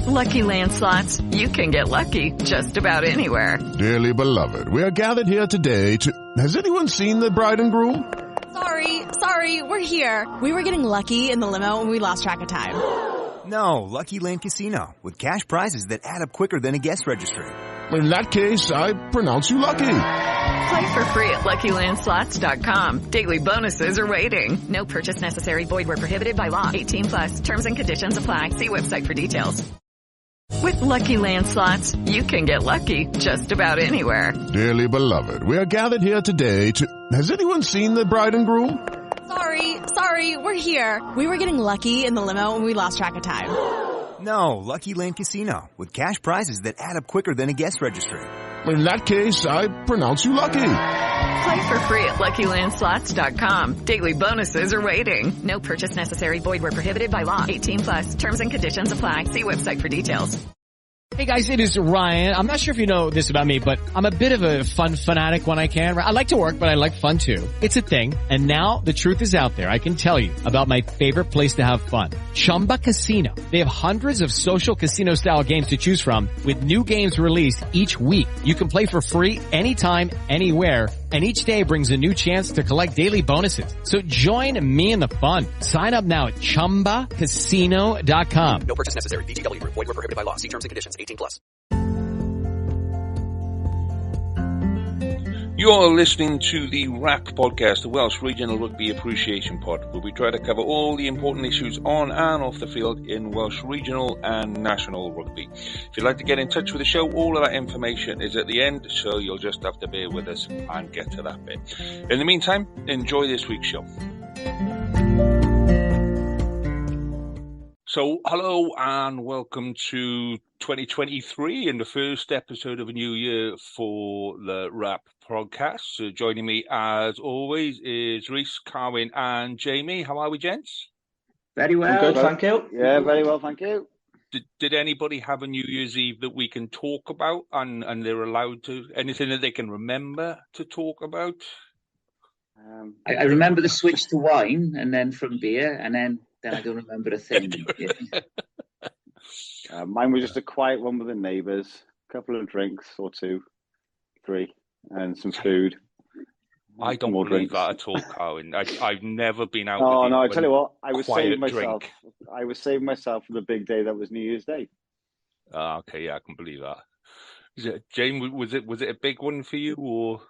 With Lucky Land Slots, you can get lucky just about anywhere. Dearly beloved, we are gathered here today to... Has anyone seen the bride and groom? Sorry, we're here. We were getting lucky in the limo and we lost track of time. No, Lucky Land Casino, with cash prizes that add up quicker than a guest registry. In that case, I pronounce you lucky. Play for free at LuckyLandSlots.com. Daily bonuses are waiting. No purchase necessary. Void where prohibited by law. 18+. Terms and conditions apply. See website for details. With Lucky Land Slots, you can get lucky just about anywhere. Dearly beloved, we are gathered here today to... Has anyone seen the bride and groom? Sorry, we're here. We were getting lucky in the limo and we lost track of time. No, Lucky Land Casino, with cash prizes that add up quicker than a guest registry. In that case, I pronounce you lucky. Play for free at LuckyLandSlots.com. Daily bonuses are waiting. No purchase necessary. Void where prohibited by law. 18+. Terms and conditions apply. See website for details. Hey guys, it is Ryan. I'm not sure if you know this about me, but I'm a bit of a fun fanatic when I can. I like to work, but I like fun too. It's a thing. And now the truth is out there. I can tell you about my favorite place to have fun. Chumba Casino. They have hundreds of social casino style games to choose from with new games released each week. You can play for free anytime, anywhere. And each day brings a new chance to collect daily bonuses. So join me in the fun. Sign up now at ChumbaCasino.com. No purchase necessary. VGW. Void where prohibited by law. See terms and conditions. 18+. You're listening to the RAP podcast, the Welsh Regional Rugby Appreciation Pod, where we try to cover all the important issues on and off the field in Welsh Regional and National Rugby. If you'd like to get in touch with the show, all of that information is at the end, so you'll just have to bear with us and get to that bit. In the meantime, enjoy this week's show. So, hello and welcome to 2023 and the first episode of a new year for the RAP podcast. So joining me as always is Rhys, Carwyn and Jamie. How are we, gents? Very well. Good, thank you. Yeah, very well, thank you. Did anybody have a New Year's Eve that we can talk about and they're allowed to, anything that they can remember to talk about? I remember the switch to wine and then from beer and then I don't remember a thing. Mine was just a quiet one with the neighbours, a couple of drinks or 2, 3, and some food. I don't believe that at all, Carwyn. I've never been out. Oh no! I tell you what, I was saving myself. I was saving myself for the big day that was New Year's Day. Okay, yeah, I can believe that. Jane, was it a big one for you or?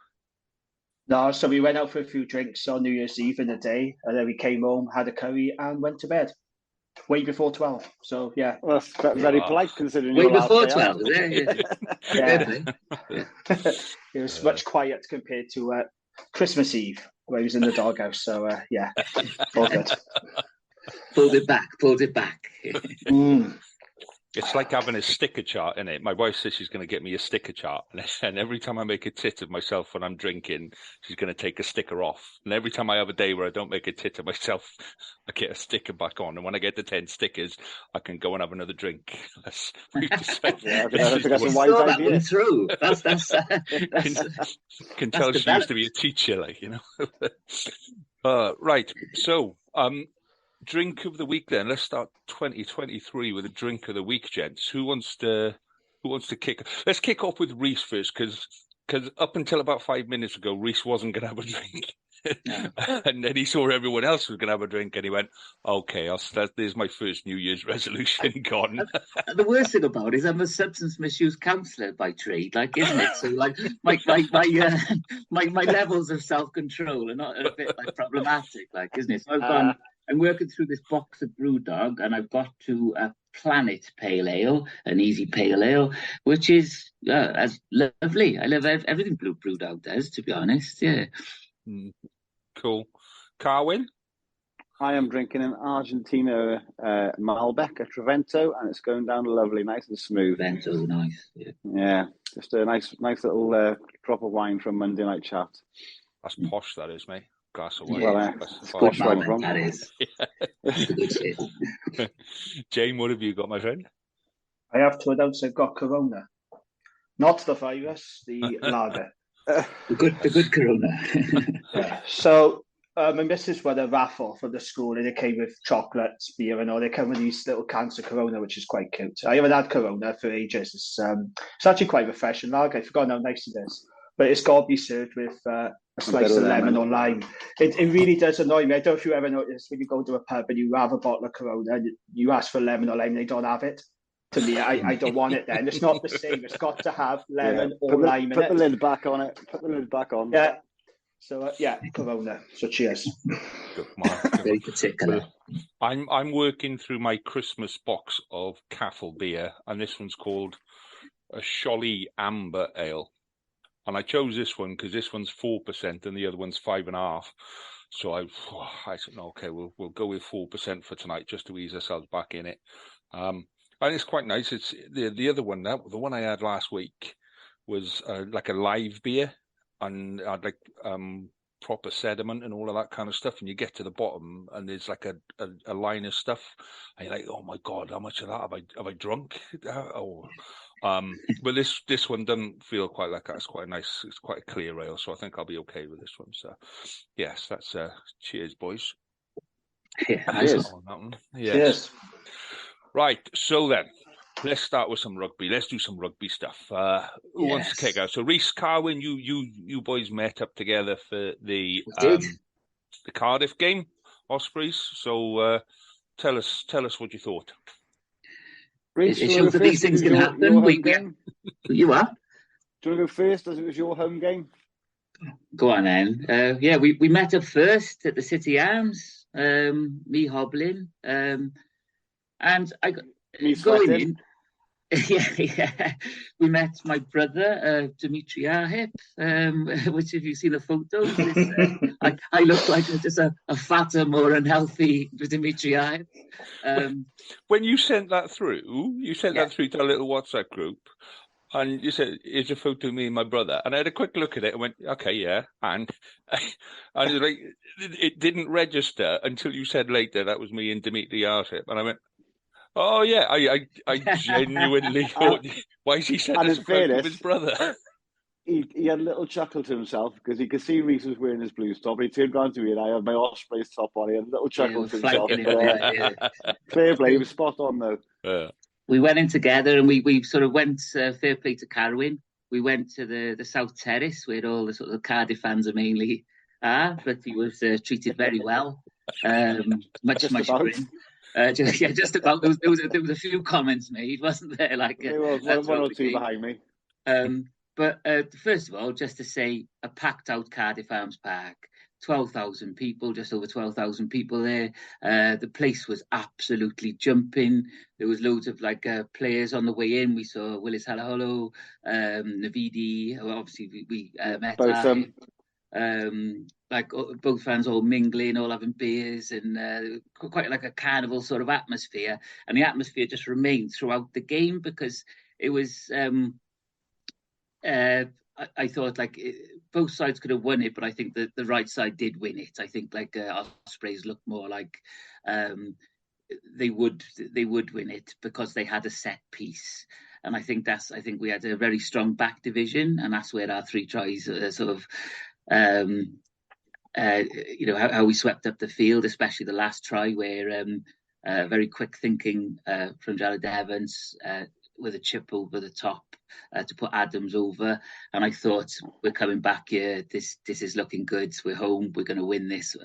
No, so we went out for a few drinks on New Year's Eve in the day, and then we came home, had a curry, and went to bed way before 12. So yeah, well, that's very polite considering. Way before 12, yeah. It was much quieter compared to Christmas Eve, where he was in the doghouse. So yeah, all good. Pulled it back. It's like having a sticker chart, isn't it? My wife says she's going to get me a sticker chart, and every time I make a tit of myself when I'm drinking, she's going to take a sticker off. And every time I have a day where I don't make a tit of myself, I get a sticker back on. And when I get to 10 stickers, I can go and have another drink. That's that's a wise idea. Through. That's can tell she used to be a teacher, like, you know. Right. So, drink of the week then. Let's start 2023 with a drink of the week, gents. Who wants to kick? Let's kick off with Rhys first, because up until about 5 minutes ago, Rhys wasn't going to have a drink. And then he saw everyone else was going to have a drink and he went, okay, there's my first New Year's resolution gone. The worst thing about it is I'm a substance misuse counsellor by trade, like, isn't it? So like my levels of self-control are not a bit like problematic, like, isn't it? So I'm working through this box of Brewdog and I've got to a Planet Pale Ale, an easy pale ale, which is as lovely. I love everything Brewdog does, to be honest. Yeah. Cool. Carwyn? I am drinking an Argentina Malbec, a Trevento, and it's going down lovely, nice and smooth. Trevento, nice. Yeah, just a nice little drop of wine from Monday Night Chat. That's posh, that is, mate. Glass of wine. Well, posh wine, that is. Good shit. Jane, what have you got, my friend? I have to announce I've got Corona. Not the virus, the lager. The good Corona. Yeah. So My missus won a raffle for the school, and it came with chocolates, beer, and all. They come with these little cans of Corona, which is quite cute. I haven't had Corona for ages. It's actually quite refreshing. Like, I forgot how nice it is, but it's got to be served with a slice of lemon or lime. It really does annoy me. I don't know if you ever notice when you go to a pub and you have a bottle of Corona, and you ask for lemon or lime, they don't have it. To me, I don't want it then. It's not the same. It's got to have lemon or lime in it. Put the lid back on it. Put the lid back on. Yeah. So, Corona. So cheers. Good man. Very particular. I'm working through my Christmas box of Caffel beer, and this one's called a Sholly Amber Ale. And I chose this one because this one's 4% and the other one's 5.5%. So I said, no, okay, we'll go with 4% for tonight just to ease ourselves back in it. And it's quite nice. It's the other one, the one I had last week was like a live beer, and I had like proper sediment and all of that kind of stuff. And you get to the bottom, and there's like a line of stuff, and you're like, oh my god, how much of that have I drunk? But this one doesn't feel quite like that. It's quite nice. It's quite a clear ale, so I think I'll be okay with this one. So, yes, that's cheers, boys. Yeah, cheers. Yes. Cheers. Right, so then, let's start with some rugby. Let's do some rugby stuff. Who wants to kick out? So, Rhys, Carwyn, you boys met up together for the Cardiff game, Ospreys. So, tell us what you thought. Rhys, it shows that these things can happen. You are? Do you want to go first, as it was your home game? Go on then. We met up first at the City Arms. Me hobbling. And I going in. Yeah. We met my brother, Dimitri Ahip, which, if you've seen the photos, I look like just a fatter, more unhealthy Dimitri Ahip. When you sent that through, that through to our little WhatsApp group, and you said, here's a photo of me and my brother. And I had a quick look at it and went, okay, yeah. And it was like, it didn't register until you said later that was me and Dimitri Ahip. And I went, oh yeah, I genuinely thought, why is he sent this photo of his brother? He had a little chuckle to himself because he could see Rhys was wearing his blue top. He turned around to me and I had my Ospreys top on. He had a little chuckle to himself. Fair play, he was spot on though. We went in together and we sort of went, fair play to Carwyn. We went to the South Terrace where all the sort of Cardiff fans are mainly are, but he was treated very well. Much grin. Just about. There was a few comments made, wasn't there? Like there was one or two behind me. But first of all, just to say, a packed out Cardiff Arms Park, 12,000 people, just over 12,000 people there. The place was absolutely jumping. There was loads of players on the way in. We saw Willis Halaholo, Navidi. Obviously, we met both them. Both fans all mingling, all having beers, and quite like a carnival sort of atmosphere. And the atmosphere just remained throughout the game because it was. I thought both sides could have won it, but I think that the right side did win it. I think Ospreys looked more like they would win it because they had a set piece. And I think we had a very strong back division, and that's where our three tries how we swept up the field, especially the last try where very quick thinking from Iuean Evans with a chip over the top to put Adams over. And I thought, we're coming back here. This is looking good. We're home. We're going to win this.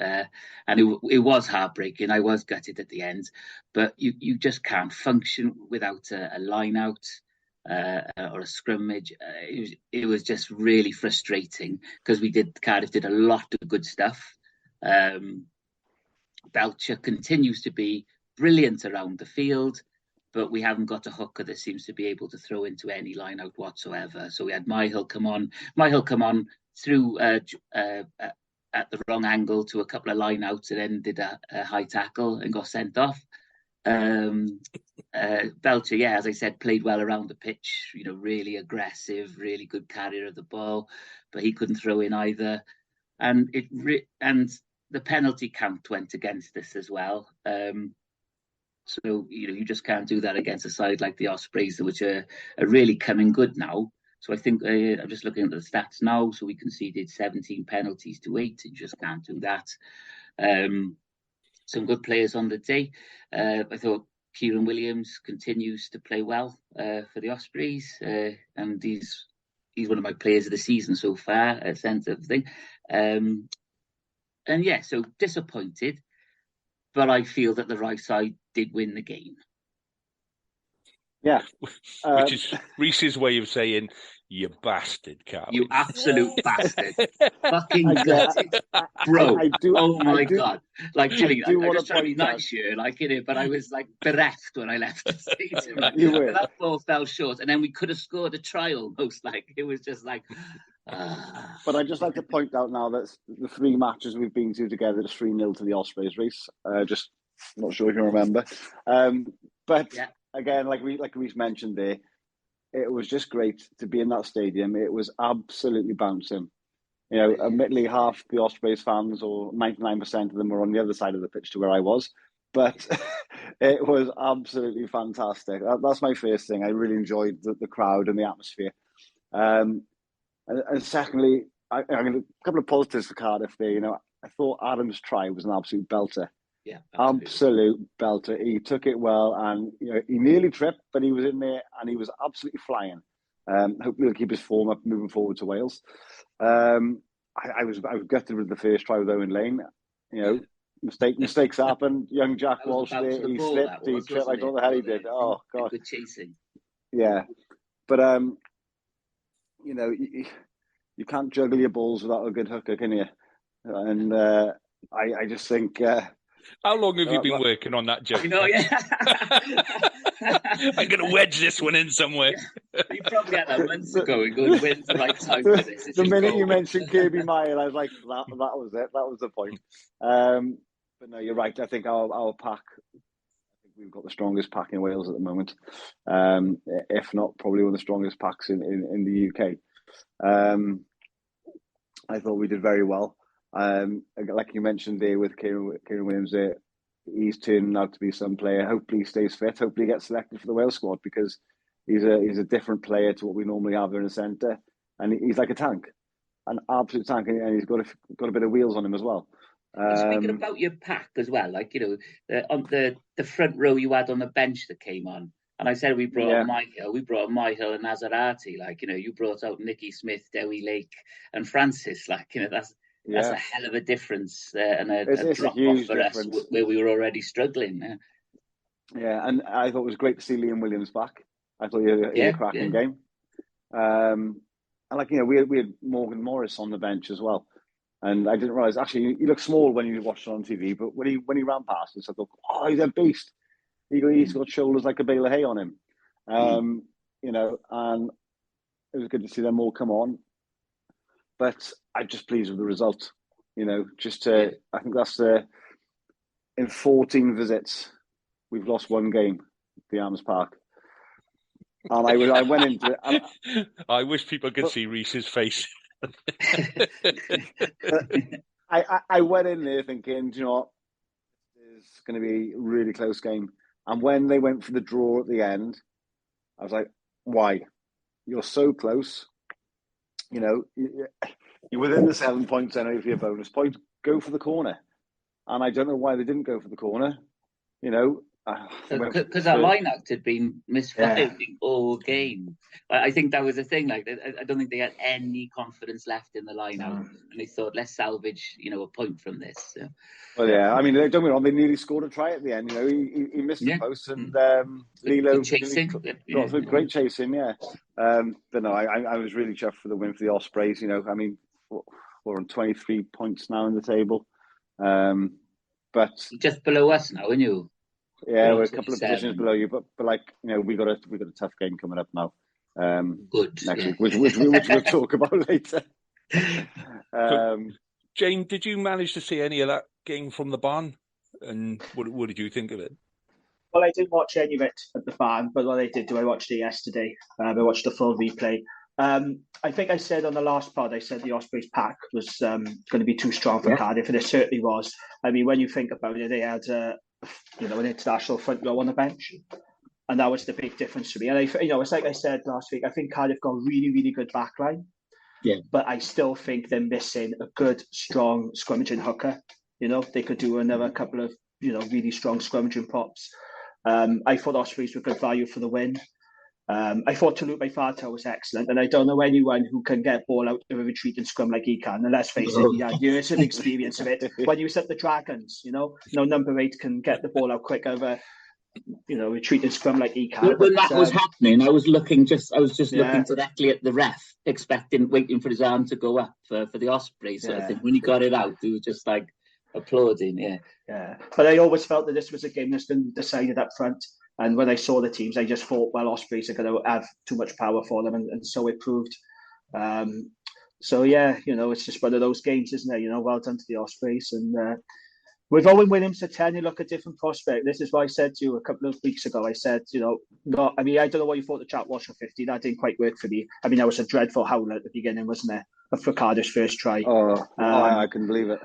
And it was heartbreaking. I was gutted at the end. But you just can't function without a line out or a scrimmage. It was just really frustrating because Cardiff did a lot of good stuff. Belcher continues to be brilliant around the field, but we haven't got a hooker that seems to be able to throw into any line out whatsoever. So we had Myhill come on through at the wrong angle to a couple of line outs and then did a high tackle and got sent off. Belcher, as I said, played well around the pitch, really aggressive, really good carrier of the ball, but he couldn't throw in either. And the penalty count went against us as well. So, you just can't do that against a side like the Ospreys, which are really coming good now. So I think I'm just looking at the stats now. So we conceded 17 penalties to 8. You just can't do that. Some good players on the day. I thought Kieran Williams continues to play well for the Ospreys, and he's one of my players of the season so far, a sense of thing. And yeah, so disappointed, but I feel that the right side did win the game. Yeah. Which is Reese's way of saying, you bastard, Carl. You absolute bastard. Fucking gutted. Bro. Oh my God. Like, Jimmy, I was trying to be nice here, like, you know, but I was like bereft when I left the stadium. Like, that ball fell short, and then we could have scored a try almost. Like, it was just like. But I'd just like to point out now that the 3 matches we've been to together is 3-0 to the Ospreys, Reece. Just not sure if you remember. But yeah. Again, like Reece mentioned there, it was just great to be in that stadium. It was absolutely bouncing. You know, admittedly, half the Ospreys fans, or 99% of them, were on the other side of the pitch to where I was. But it was absolutely fantastic. That's my first thing. I really enjoyed the crowd and the atmosphere. And secondly, a couple of positives for Cardiff there. You know, I thought Adam's try was an absolute belter. Yeah, absolute belter. He took it well, and you know, he nearly tripped, but he was in there and he was absolutely flying. Hopefully, he'll keep his form up moving forward to Wales. I was gutted with the first try with Owen Lane. You know, mistakes happen. Young Jack Walsh there, he slipped, he tripped. I don't know what the hell he did. Oh God, good chasing. Yeah, but you know, you can't juggle your balls without a good hooker, can you? And I just think. How long have you been working on that joke? You know, yeah. I'm going to wedge this one in somewhere. You probably had that months ago. When's the right time for this? The minute you mentioned Kirby Mile, I was like, that was it. That was the point. But no, you're right. I think our pack, we've got the strongest pack in Wales at the moment. If not, probably one of the strongest packs in the UK. I thought we did very well. Like you mentioned there with Kieran Williams there, he's turning out to be some player. Hopefully he stays fit. Hopefully he gets selected for the Wales squad, because he's a different player to what we normally have in the centre, and he's like a tank, an absolute tank, and he's got a bit of wheels on him as well. Speaking about your pack as well, like, you know, on the front row you had on the bench that came on, and I said we brought on Michael and Nazarati, like, you know, you brought out Nicky Smith, Dewi Lake, and Francis, like, you know, that's a hell of a difference and a drop off for difference. Us where we were already struggling. Yeah, and I thought it was great to see Liam Williams back. I thought he had a cracking game. And like, you know, we had Morgan Morris on the bench as well. And I didn't realise, actually, he looked small when you watched it on TV, but when he ran past us, I thought, oh, he's a beast. He's got shoulders like a bale of hay on him. You know, and it was good to see them all come on. But I'm just pleased with the result. You know, I think that's in 14 visits, we've lost 1 game at the Arms Park. And I went into it. I wish people could see Reese's face. I went in there thinking, you know what, it's going to be a really close game. And when they went for the draw at the end, I was like, why? You're so close. You know, you're within the 7 points anyway for your bonus point. Go for the corner. And I don't know why they didn't go for the corner. You know, because our line-out had been misfiring all game. I think that was the thing. Like, I don't think they had any confidence left in the line-out, and they thought, let's salvage, you know, a point from this. So. Well, yeah. I mean, don't get me wrong. They nearly scored a try at the end. You know, he missed the post, and Lilo chasing, got great chasing. Yeah. But no, I was really chuffed for the win for the Ospreys. You know, I mean, we're on 23 points now in the table, but just below us now, aren't you? Yeah, we're a couple of positions below you, but like, you know, we got a tough game coming up now. Good next week, which we'll talk about later. Jane, did you manage to see any of that game from the barn? And what did you think of it? Well, I didn't watch any of it at the barn, but what I did do, I watched it yesterday. I watched the full replay. I think I said on the last pod, I said the Ospreys pack was going to be too strong for Cardiff, and it certainly was. I mean, when you think about it, they had an international front row on the bench. And that was the big difference for me. And it's like I said last week, I think Cardiff got a really, really good backline. Yeah. But I still think they're missing a good, strong scrummaging hooker. They could do another couple of, really strong scrummaging props. I thought Ospreys were good value for the win. I thought Tulu Fata was excellent, and I don't know anyone who can get ball out of a retreat and scrum like he can. And let's face it, he had years of experience of it. When you set the Dragons, no number 8 can get the ball out quick over, retreat and scrum like he can. When that was happening, I was just looking directly at the ref, waiting for his arm to go up for the Ospreys. So I think when he got it out, he was just like applauding. Yeah. But I always felt that this was a game that's been decided up front. And when I saw the teams, I just thought, well, Ospreys are going to have too much power for them, and so it proved. It's just one of those games, isn't it? Well done to the Ospreys. And with Owen Williams at 10, you look at different prospect. This is what I said to you a couple of weeks ago. I said, I don't know what you thought the chat was for 50. That didn't quite work for me. I mean, that was a dreadful howl at the beginning, wasn't it? For Cardiff's first try. I couldn't believe it.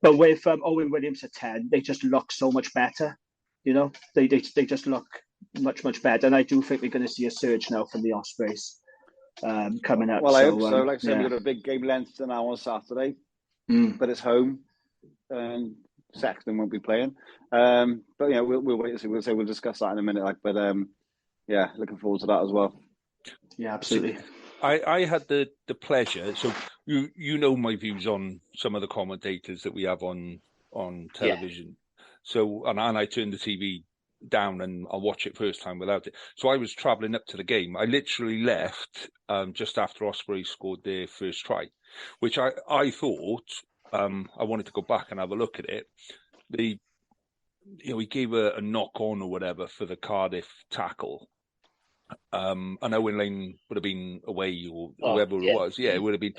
But with Owen Williams at 10, they just look so much better. They just look much, much better. And I do think we're going to see a surge now from the Ospreys coming up. Well, I hope so. Like I said, we've got a big game length now on Saturday, but it's home, and Sexton won't be playing. But we'll wait and see. We'll discuss that in a minute. Looking forward to that as well. Yeah, absolutely. I had the pleasure. So you know my views on some of the commentators that we have on television. Yeah. So, and I turned the TV down and I'll watch it first time without it. So I was travelling up to the game. I literally left just after Ospreys scored their first try, which I thought I wanted to go back and have a look at it. He gave a knock on or whatever for the Cardiff tackle. And Owen Lane would have been away or whoever it was. Yeah, it would have been.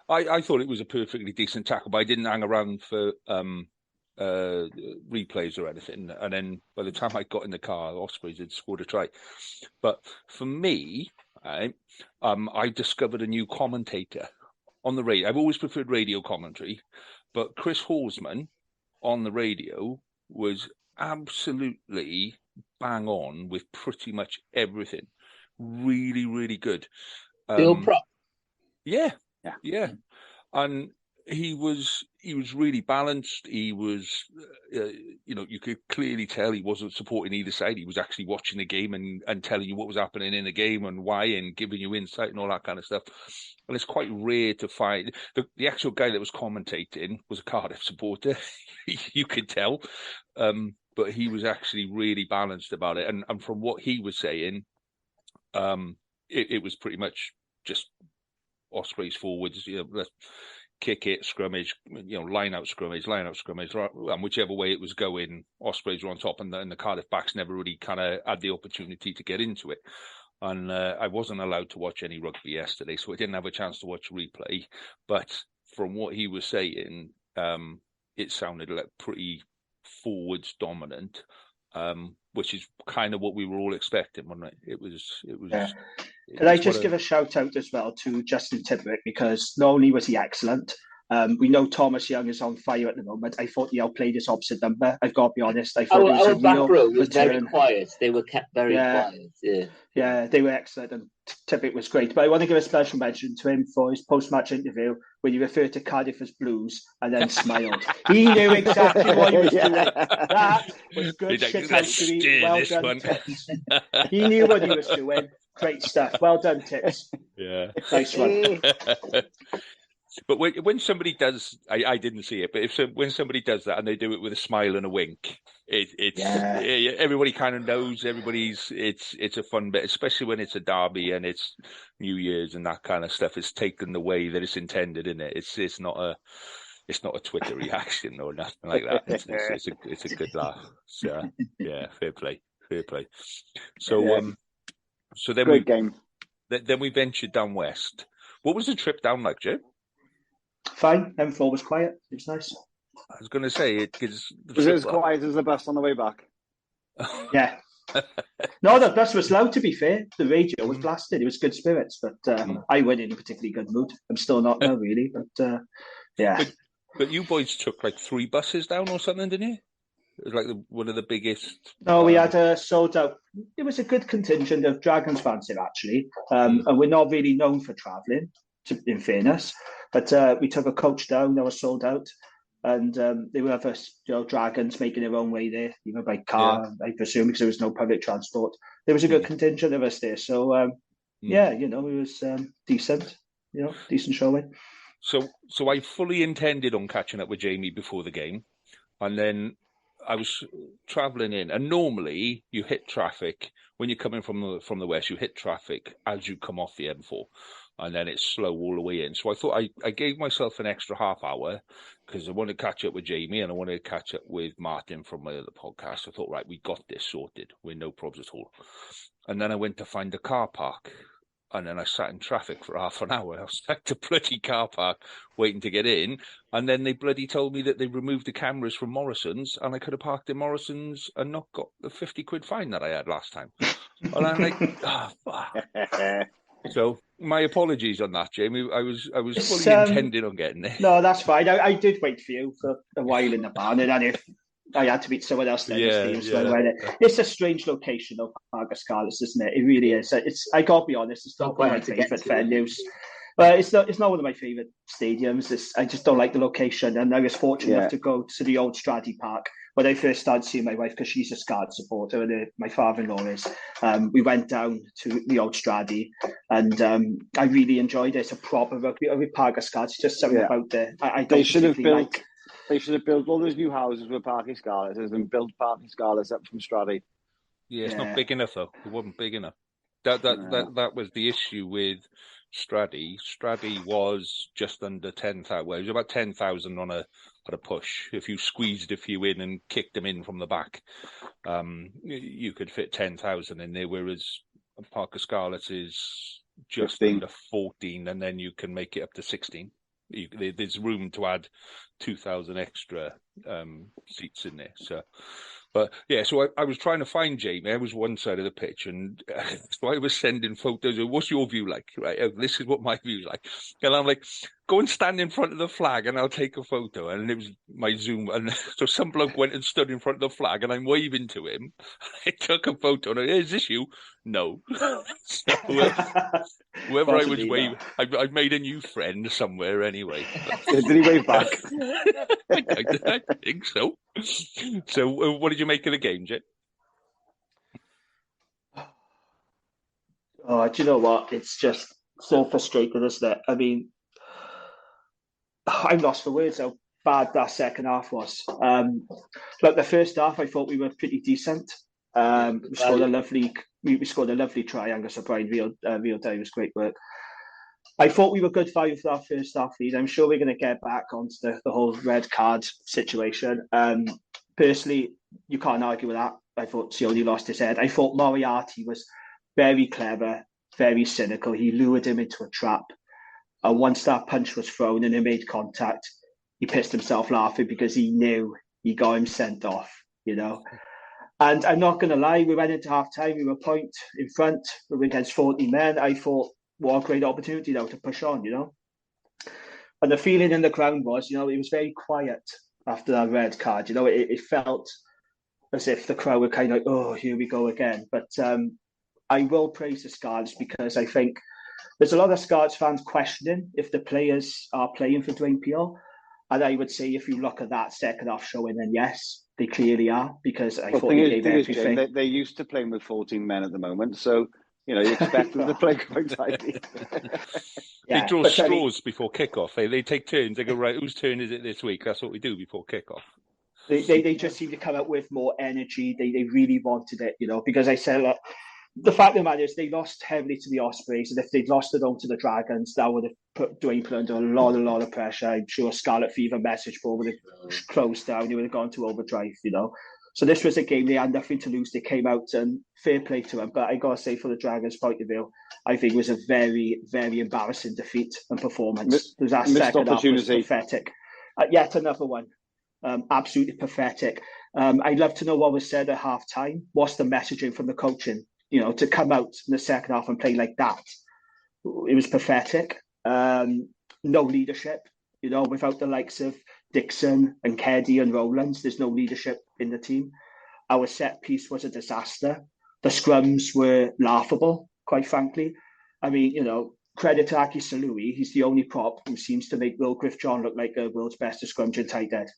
I thought it was a perfectly decent tackle, but I didn't hang around for replays or anything. And then by the time I got in the car, Ospreys had scored a try. But for me, I discovered a new commentator on the radio. I've always preferred radio commentary, but Chris Horsman on the radio was absolutely bang on with pretty much everything. Really, really good. Bill Prop. Yeah. And he was really balanced. He was, you could clearly tell he wasn't supporting either side. He was actually watching the game and telling you what was happening in the game and why, and giving you insight and all that kind of stuff. And it's quite rare to find the actual guy that was commentating was a Cardiff supporter. You could tell. But he was actually really balanced about it. And from what he was saying, it was pretty much just Ospreys forwards, let's kick it, scrummage, line out scrummage, and whichever way it was going, Ospreys were on top, and the Cardiff backs never really kind of had the opportunity to get into it. And I wasn't allowed to watch any rugby yesterday, so I didn't have a chance to watch replay. But from what he was saying, it sounded like pretty forwards dominant, which is kind of what we were all expecting, wasn't it? It was. Yeah. Can I just give a shout out as well to Justin Tipperick, because not only was he excellent, we know Thomas Young is on fire at the moment. I thought he outplayed his opposite number. I've got to be honest. I thought our back row was very quiet. They were kept very quiet. Yeah, they were excellent, and Tipperick was great. But I want to give a special mention to him for his post-match interview when he referred to Cardiff as Blues and then smiled. He knew exactly what he was doing. That was good shit out to me. Well done, Tips. He knew what he was doing. Great stuff. Well done, Tips. Yeah. Nice one. But when somebody does, I didn't see it, but when somebody does that and they do it with a smile and a wink, everybody kind of knows. It's a fun bit, especially when it's a derby and it's New Year's and that kind of stuff. It's taken the way that it's intended, isn't it? It's not a Twitter reaction or nothing like that. It's a good laugh. So yeah, fair play. So then great game. Then we ventured down west. What was the trip down like, Jim? Fine. M4 was quiet. It was nice. I was going to say it was as quiet as the bus on the way back. Yeah. No, the bus was loud. To be fair, the radio was blasted. It was good spirits, but I went in a particularly good mood. I'm still not now, really, but yeah. But you boys took like 3 buses down or something, didn't you? It was like one of the biggest. No, we had a sold out. It was a good contingent of Dragons fans here, actually. And we're not really known for travelling, in fairness. But we took a coach down, they were sold out. And they were other Dragons making their own way there, even by car, I presume, because there was no public transport. There was a good contingent of us there. So, it was decent, decent showing. So I fully intended on catching up with Jamie before the game. And then I was travelling in. And normally you hit traffic, when you're coming from the west, you hit traffic as you come off the M4. And then it's slow all the way in. So I thought I gave myself an extra half hour because I wanted to catch up with Jamie and I wanted to catch up with Martin from my other podcast. I thought, right, we got this sorted. We're no problems at all. And then I went to find a car park. And then I sat in traffic for half an hour. I was at the bloody car park waiting to get in. And then they bloody told me that they removed the cameras from Morrison's and I could have parked in Morrison's and not got the 50 quid fine that I had last time. And I'm like, fuck. So my apologies on that, Jamie. I was fully intending on getting there. No, that's fine. I did wait for you for a while in the barn, and then if I had to meet someone else there. It's a strange location of Scarlets, isn't it? It really is. I gotta be honest, it's not one of my favourite venues. But it's not one of my favourite stadiums. I just don't like the location. And I was fortunate enough to go to the old Straddy Park when I first started seeing my wife, because she's a Scarlets supporter and my father-in-law is. We went down to the old Straddy and I really enjoyed it. It's a proper rugby park of Scarlets. It's just something about it. They should have built all those new houses with Parking Scarlets and built Parking Scarlets up from Straddy. Yeah, it's not big enough though. It wasn't big enough. That was the issue with Straddy. Straddy was just under 10,000. Well, it was about 10,000 on a push. If you squeezed a few in and kicked them in from the back, you could fit 10,000 in there. Whereas Parker Scarlets is just 15. Under 14, and then you can make it up to 16. There's room to add 2,000 extra seats in there. So I was trying to find Jamie. I was one side of the pitch, and so I was sending photos of what's your view like? Right, this is what my view's like. And I'm like, go and stand in front of the flag, and I'll take a photo. And it was my Zoom, and so some bloke went and stood in front of the flag, and I'm waving to him. I took a photo, and is this you? No. So, whoever I was waving, I made a new friend somewhere anyway. Did he wave back? I think so. So, what did you make of the game, Jay? Oh, do you know what? It's just so frustrating, isn't it? I mean, I'm lost for words how bad that second half was. Like the first half, I thought we were pretty decent. We scored a lovely try. Angus O'Brien, real day was great work. I thought we were good value for our first half lead. I'm sure we're going to get back onto the whole red card situation. Personally, you can't argue with that. I thought Sione lost his head. I thought Moriarty was very clever, very cynical. He lured him into a trap. And once that punch was thrown and he made contact, he pissed himself laughing because he knew he got him sent off, And I'm not going to lie, we went into half-time, we were a point in front, we were against 40 men. I thought, what a great opportunity now to push on, And the feeling in the ground was, it was very quiet after that red card. It felt as if the crowd were kind of like, oh, here we go again. But I will praise the Scarlets because I think there's a lot of Scarlets fans questioning if the players are playing for Dwayne Peel. And I would say if you look at that second half showing, then yes, they clearly are, because I thought they gave everything. They're used to playing with 14 men at the moment, so you expect them to play quite tightly. They draw straws before kickoff. They take turns. They go, right, whose turn is it this week? That's what we do before kickoff. They just seem to come out with more energy. They really wanted it, because I said that the fact of the matter is they lost heavily to the Ospreys, and if they'd lost at home to the Dragons, that would have put Dwayne Peel under a lot of pressure. I'm sure Scarlet Fever message board would have closed down. They would have gone to overdrive, So this was a game they had nothing to lose. They came out and fair play to them. But I got to say, for the Dragons' point of view, I think it was a very, very embarrassing defeat and performance. That second half was pathetic. Yet another one. Absolutely pathetic. I'd love to know what was said at half-time. What's the messaging from the coaching? To come out in the second half and play like that. It was pathetic. No leadership, without the likes of Dixon and Keddy and Rowlands. There's no leadership in the team. Our set piece was a disaster. The scrums were laughable, quite frankly. I mean, credit to Aki Salui. He's the only prop who seems to make Will Griff-John look like the world's best scrummaging tight end,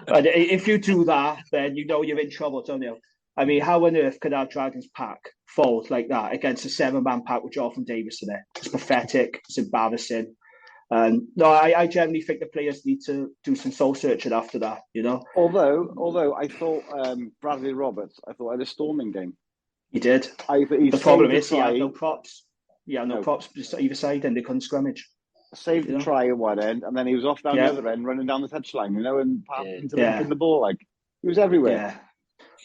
And if you do that, then you're in trouble, don't you? I mean, how on earth could our Dragons pack fold like that against a 7-man pack with Jonathan Davis in it? It's pathetic. It's embarrassing. No, I generally think the players need to do some soul searching after that, Although I thought Bradley Roberts, had a storming game. He did. The problem is he had no props. Yeah, no props either side, and they couldn't scrummage. Saved the try at one end, and then he was off down the other end, running down the touchline, and passing to the ball. Like, he was everywhere. Yeah.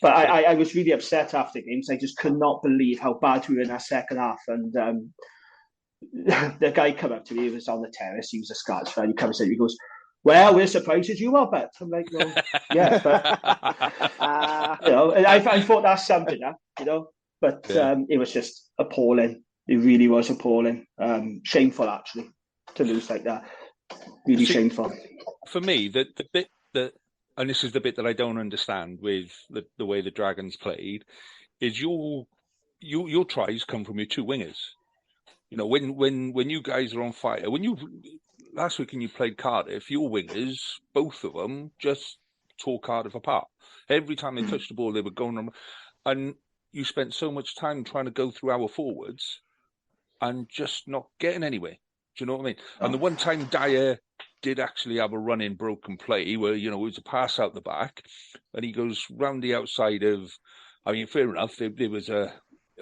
But I was really upset after the games. I just could not believe how bad we were in our second half. And the guy came up to me, he was on the terrace, he was a Scarlets fan, he comes in, he goes, "Well, we're surprised as you are, but." I'm like, "Well, yeah, but I thought that summed it up, But it was just appalling. It really was appalling. Shameful, actually, to lose like that. Really shameful. For me, the bit that, and this is the bit that I don't understand with the way the Dragons played, is your tries come from your two wingers. When you guys are on fire, last week when you played Cardiff, your wingers, both of them, just tore Cardiff apart. Every time they touched the ball, they were going on, and you spent so much time trying to go through our forwards and just not getting anywhere. Do you know what I mean? Oh. And the one time Dyer did actually have a running broken play where, it was a pass out the back and he goes round the outside of, I mean, fair enough, there was a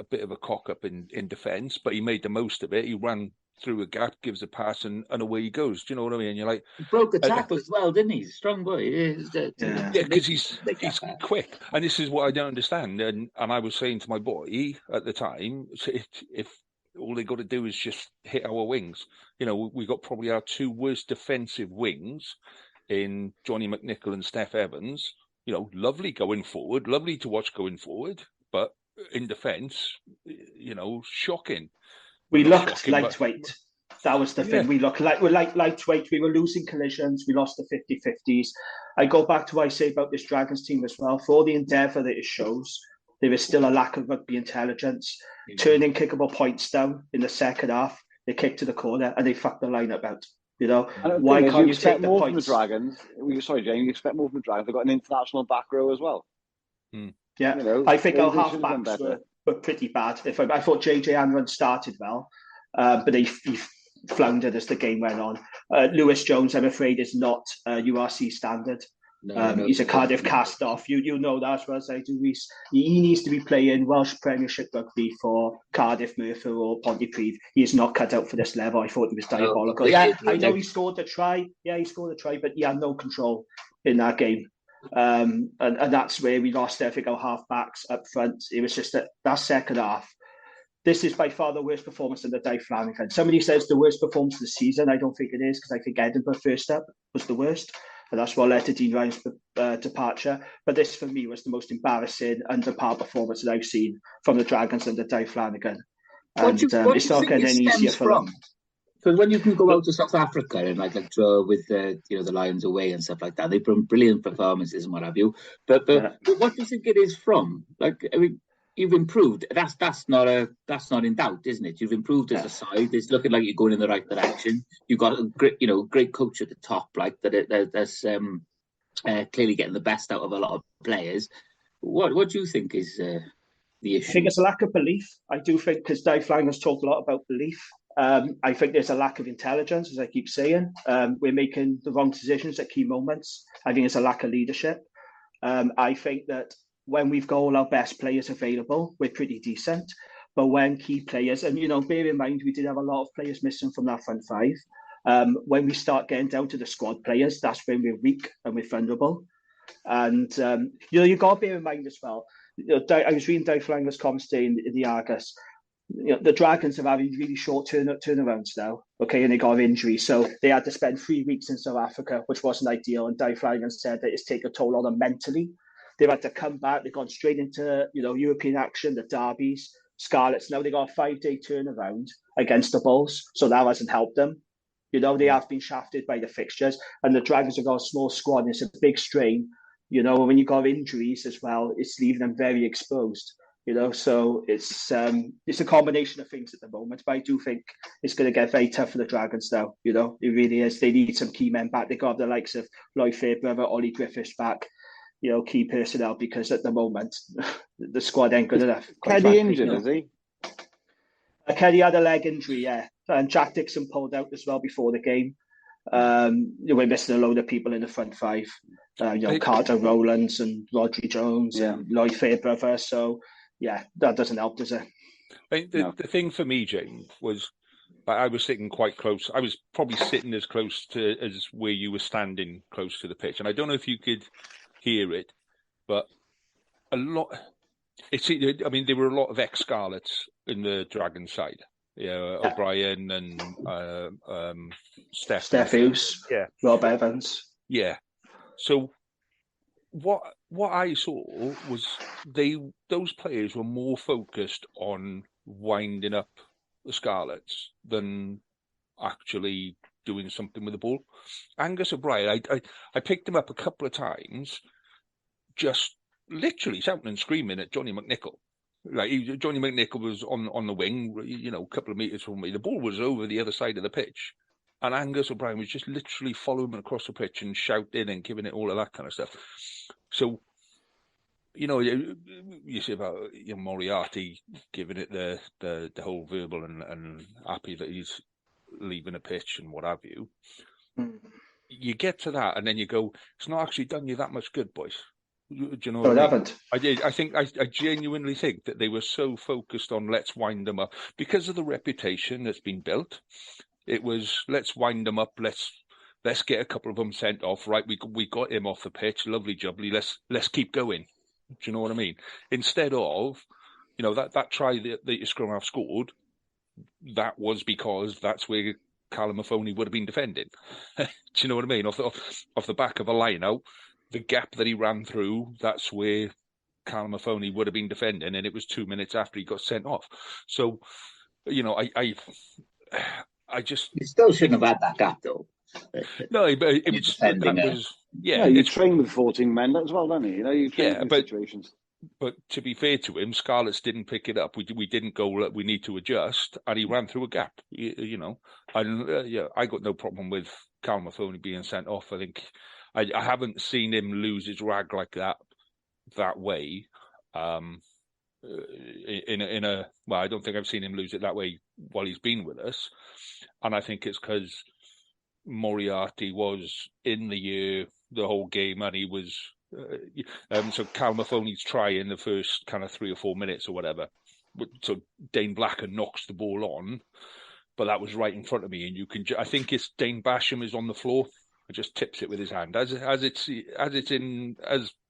bit of a cock up in defence, but he made the most of it. He ran through a gap, gives a pass, and away he goes. Do you know what I mean? You're like, he broke a tackle as well, didn't he? Strong boy. Yeah, because he's quick. And this is what I don't understand. And I was saying to my boy at the time, if all they got to do is just hit our wings. We got probably our two worst defensive wings in Johnny McNichol and Steph Evans. Lovely going forward, lovely to watch going forward, but in defence, shocking. We looked lightweight. That was the thing. We looked we're lightweight. We were losing collisions. We lost the 50-50s. I go back to what I say about this Dragons team as well. For all the endeavour that it shows, there is still a lack of rugby intelligence. Turning kickable points down in the second half, they kicked to the corner and they fucked the lineup out. Why can't you take the points? From the Dragons? Sorry, Jane. You expect more from the Dragons. They've got an international back row as well. Yeah, I think our half-backs were pretty bad. I thought JJ Anran started well, but he floundered as the game went on. Lewis Jones, I'm afraid, is not URC standard. No, he's a Cardiff cast-off. You know that as well as I do, Reece. He needs to be playing Welsh Premiership rugby for Cardiff, Merthyr or Pontypridd. He is not cut out for this level. I thought he was diabolical. I know he scored a try. Yeah, he scored a try, but he had no control in that game. And that's where we lost, I think, our half-backs up front. It was just that second half. This is by far the worst performance in the Dave Flanagan event. Somebody says the worst performance of the season. I don't think it is, because I think Edinburgh first up was the worst. And that's what led to Dean Ryan's departure. But this, for me, was the most embarrassing under-par performance that I've seen from the Dragons under Dave Flanagan. And it's not getting any easier for them. So when you can go out to South Africa and like draw with the Lions away and stuff like that, they've done brilliant performances and what have you. But what do you think it is from? You've improved. That's not in doubt, isn't it? You've improved as a side. It's looking like you're going in the right direction. You've got a great coach at the top, that's clearly getting the best out of a lot of players. What do you think is the issue? I think it's a lack of belief. I do think, because Dave Flanagan's talked a lot about belief. I think there's a lack of intelligence, as I keep saying. We're making the wrong decisions at key moments. I think it's a lack of leadership. I think that when we've got all our best players available, we're pretty decent. But when key players, and bear in mind, we did have a lot of players missing from that front five. When we start getting down to the squad players, that's when we're weak and we're vulnerable. And you've got to bear in mind as well. I was reading Dave Flanagan's comments today in the Argus. The Dragons are having really short turnarounds now, and they got injuries. So they had to spend 3 weeks in South Africa, which wasn't ideal. And Dave Flanagan said that it's taken a toll on them mentally. They've had to come back. They've gone straight into European action, the derbies, Scarlets. Now they got a 5-day turnaround against the Bulls, so that hasn't helped them. You know, they have been shafted by the fixtures, and the Dragons have got a small squad, and it's a big strain. You know, when you got injuries as well, it's leaving them very exposed. You know, so it's a combination of things at the moment. But I do think it's going to get very tough for the Dragons now. You know, it really is. They need some key men back. They got the likes of Lloyd Fairbrother, Ollie Griffiths back. You know, key personnel, because at the moment the squad ain't good enough. Kelly injured, is he? Kelly had a leg injury, yeah, and Jack Dixon pulled out as well before the game. We're missing a load of people in the front five. Carter Rowlands and Rodri Jones and Lloyd Fairbrother. So, yeah, that doesn't help, does it? The thing for me, James, was I was sitting quite close. I was probably sitting as close to as where you were standing, close to the pitch. And I don't know if you could hear it, but a lot. I mean, there were a lot of ex-Scarlets in the Dragon side. O'Brien and Steph Hughes, Rob Evans. Yeah. So what I saw was those players were more focused on winding up the Scarlets than actually doing something with the ball. Angus O'Brien, I picked him up a couple of times, just literally shouting and screaming at Johnny McNichol. Like Johnny McNichol was on the wing, a couple of metres from me. The ball was over the other side of the pitch, and Angus O'Brien was just literally following him across the pitch and shouting and giving it all of that kind of stuff. So, you say about Moriarty giving it the whole verbal and happy that he's leaving a pitch and what have you. You get to that, and then you go, it's not actually done you that much good, boys. Do you know? No, it haven't. I genuinely think that they were so focused on let's wind them up because of the reputation that's been built. It was let's wind them up. Let's get a couple of them sent off. Right, we got him off the pitch. Lovely jubbly. Let's keep going. Do you know what I mean? Instead of that try that your scrum half scored, that was because that's where Callum Mahoney would have been defending. Do you know what I mean? Off the back of a line out. The gap that he ran through, that's where Callum Mahoney would have been defending, and it was 2 minutes after he got sent off. So, I just... You still shouldn't have had that gap, though. No, but it was... Yeah, you train with 14 men as well, don't you? You train in situations. But to be fair to him, Scarlets didn't pick it up. We didn't go, we need to adjust, and he ran through a gap, And, I got no problem with Callum Mahoney being sent off. I think... I haven't seen him lose his rag like that way. I don't think I've seen him lose it that way while he's been with us, and I think it's because Moriarty was in the year the whole game, and he was so Cal Mahoney's try in the first kind of 3 or 4 minutes or whatever. So Dane Blacker knocks the ball on, but that was right in front of me, and you can. I think it's Dane Basham is on the floor. Just tips it with his hand as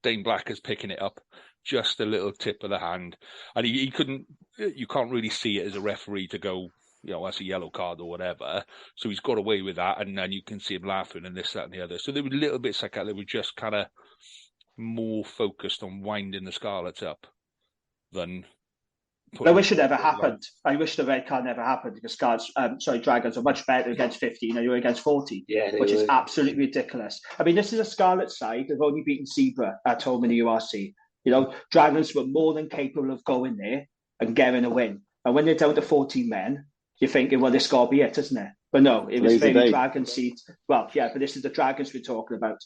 Dane Blacker's picking it up, just a little tip of the hand, and he couldn't. You can't really see it as a referee to go, that's a yellow card or whatever. So he's got away with that, and then you can see him laughing and this, that, and the other. So there were little bits like that. They were just kind of more focused on winding the Scarlets up than. I wish it never happened. I wish the red card never happened because Dragons are much better against 15 than you're against 40, which is absolutely ridiculous. I mean, this is a Scarlet side. They've only beaten Zebra at home in the URC. Dragons were more than capable of going there and getting a win. And when they're down to 14 men, you're thinking, well, this got to be it, isn't it? But no, it was very Dragon seed. Well, yeah, but this is the Dragons we're talking about,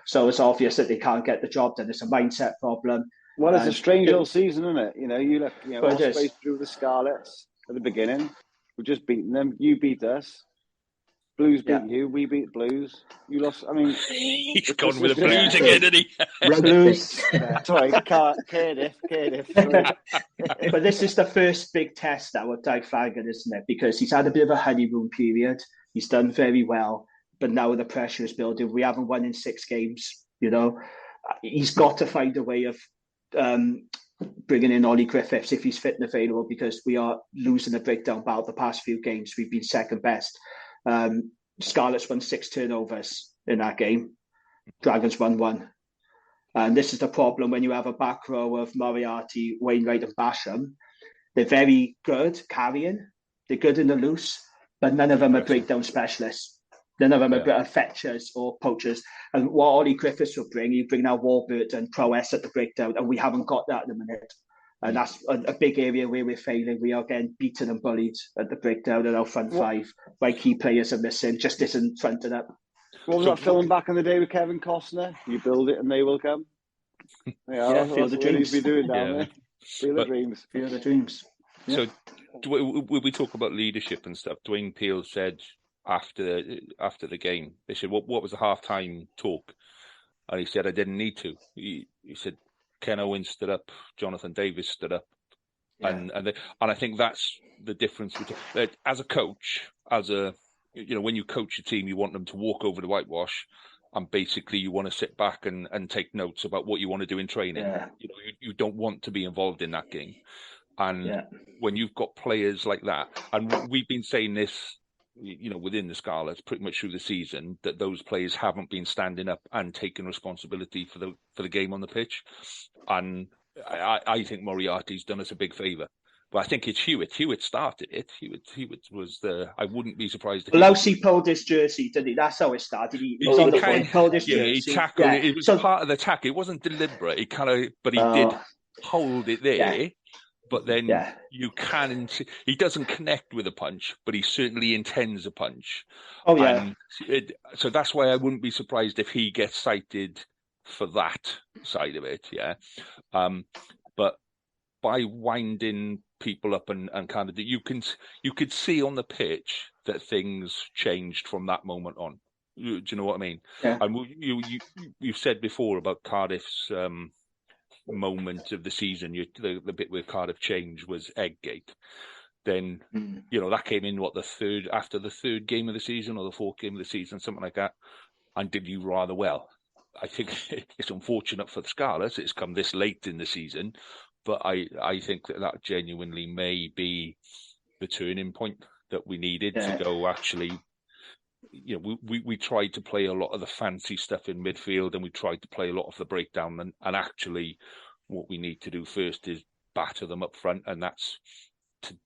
So it's obvious that they can't get the job done. It's a mindset problem. Well, it's a strange old season, isn't it? You look, Ospreys through the Scarlets at the beginning. We've just beaten them. You beat us. Blues beat you. We beat Blues. You lost. I mean, he's gone with the Blues again, isn't he? Blues. Sorry, Cardiff. But this is the first big test now with Dyke Fagan, isn't it? Because he's had a bit of a honeymoon period. He's done very well, but now the pressure is building. We haven't won in 6 games. He's got to find a way of bringing in Ollie Griffiths if he's fit and available, because we are losing the breakdown battle the past few games. We've been second best. Scarlets won 6 turnovers in that game. Dragons won 1. And this is the problem when you have a back row of Moriarty, Wainwright and Basham. They're very good carrying. They're good in the loose, but none of them are breakdown specialists. None of them are fetchers or poachers. And what Ollie Griffiths will bring, he'll bring now Warburton, prowess at the breakdown, and we haven't got that at the minute. And that's a big area where we're failing. We are getting beaten and bullied at the breakdown and our front five by key players are missing, just isn't fronted up. What was that film back in the day with Kevin Costner? You build it and they will come. Feel the dreams. Be doing down there. Feel the dreams. Feel the dreams. So, when we talk about leadership and stuff, Dwayne Peel said after the game, they said, "What was the halftime talk?" And he said, "I didn't need to." He said, "Ken Owens stood up, Jonathan Davis stood up," and I think that's the difference between as a coach, when you coach a team, you want them to walk over the whitewash. And basically, you want to sit back and take notes about what you want to do in training. Yeah. You don't want to be involved in that game. And when you've got players like that, and we've been saying this, within the Scarlets pretty much through the season, that those players haven't been standing up and taking responsibility for the game on the pitch. And I think Moriarty's done us a big favour. But I think it's Hewitt. Hewitt started it. Hewitt was I wouldn't be surprised. Lousy pulled his jersey, didn't he? That's how it started. He pulled his jersey. He tackled it. It was part of the tackle. It wasn't deliberate. He did hold it there. Yeah. But then he doesn't connect with a punch, but he certainly intends a punch. Oh, yeah. So that's why I wouldn't be surprised if he gets cited for that side of it, yeah. But by winding people up and kind of, you could see on the pitch that things changed from that moment on. Do you know what I mean? Yeah. And you've said before about Cardiff's moment of the season, the bit where Cardiff changed was Egggate. Then that came in after the third game of the season or the fourth game of the season, something like that, and did you rather well. I think it's unfortunate for the Scarlets it's come this late in the season, but I think that genuinely may be the turning point that we needed to go. Actually, we tried to play a lot of the fancy stuff in midfield, and we tried to play a lot of the breakdown. And actually, what we need to do first is batter them up front, and that's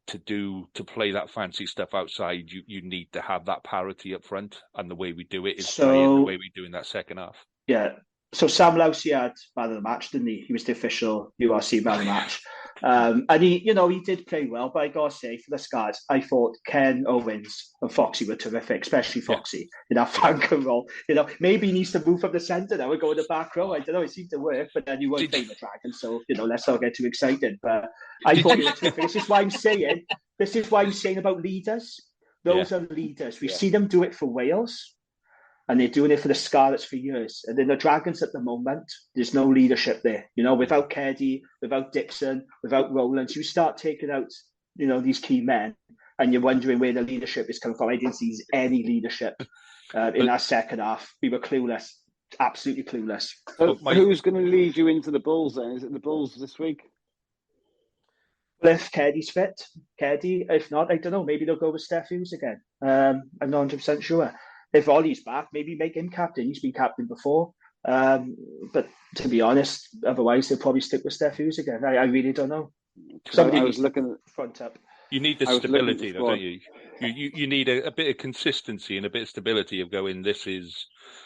to play that fancy stuff outside. You need to have that parity up front, and the way we do it is playing the way we do in that second half. Yeah. So Sam Lousy had man of the match, didn't he? He was the official URC man of the match. And he did play well, but I gotta say, for the Scars, I thought Ken Owens and Foxy were terrific, especially Foxy in that flanker role. Maybe he needs to move from the centre now and go in the back row. I don't know, it seemed to work, but then you weren't playing the Dragon, so let's not get too excited. But I thought he was terrific. This is why I'm saying about leaders. Those are leaders. We've seen them do it for Wales. And they're doing it for the Scarlets for years. And in the Dragons at the moment, there's no leadership there. Without Keddy, without Dixon, without Rowlands, you start taking out, these key men, and you're wondering where the leadership is coming from. I didn't see any leadership in that second half. We were clueless, absolutely clueless. So who's going to lead you into the Bulls then? Is it the Bulls this week? Well, if Keddy's fit, Keddy. If not, I don't know. Maybe they'll go with Steph Hughes again. I'm not 100% sure. If Ollie's back, maybe make him captain. He's been captain before. But to be honest, otherwise they'll probably stick with Steph Hughes again. I really don't know. Somebody was looking at front up. You need the stability, though, don't you? You need a bit of consistency and a bit of stability of going, this is.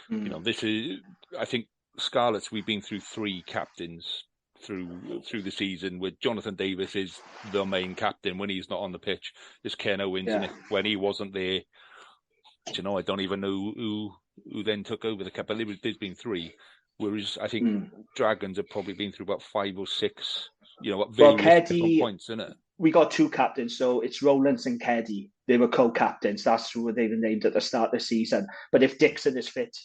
I think Scarlets, we've been through 3 captains through the season, with Jonathan Davis is the main captain when he's not on the pitch. There's Ken Owens, and when he wasn't there, I don't even know who then took over the cap. But there's been 3, whereas I think Dragons have probably been through about 5 or 6. At various different points, isn't it? We got 2 captains, so it's Rowlands and Keddy. They were co-captains. That's who they were named at the start of the season. But if Dixon is fit,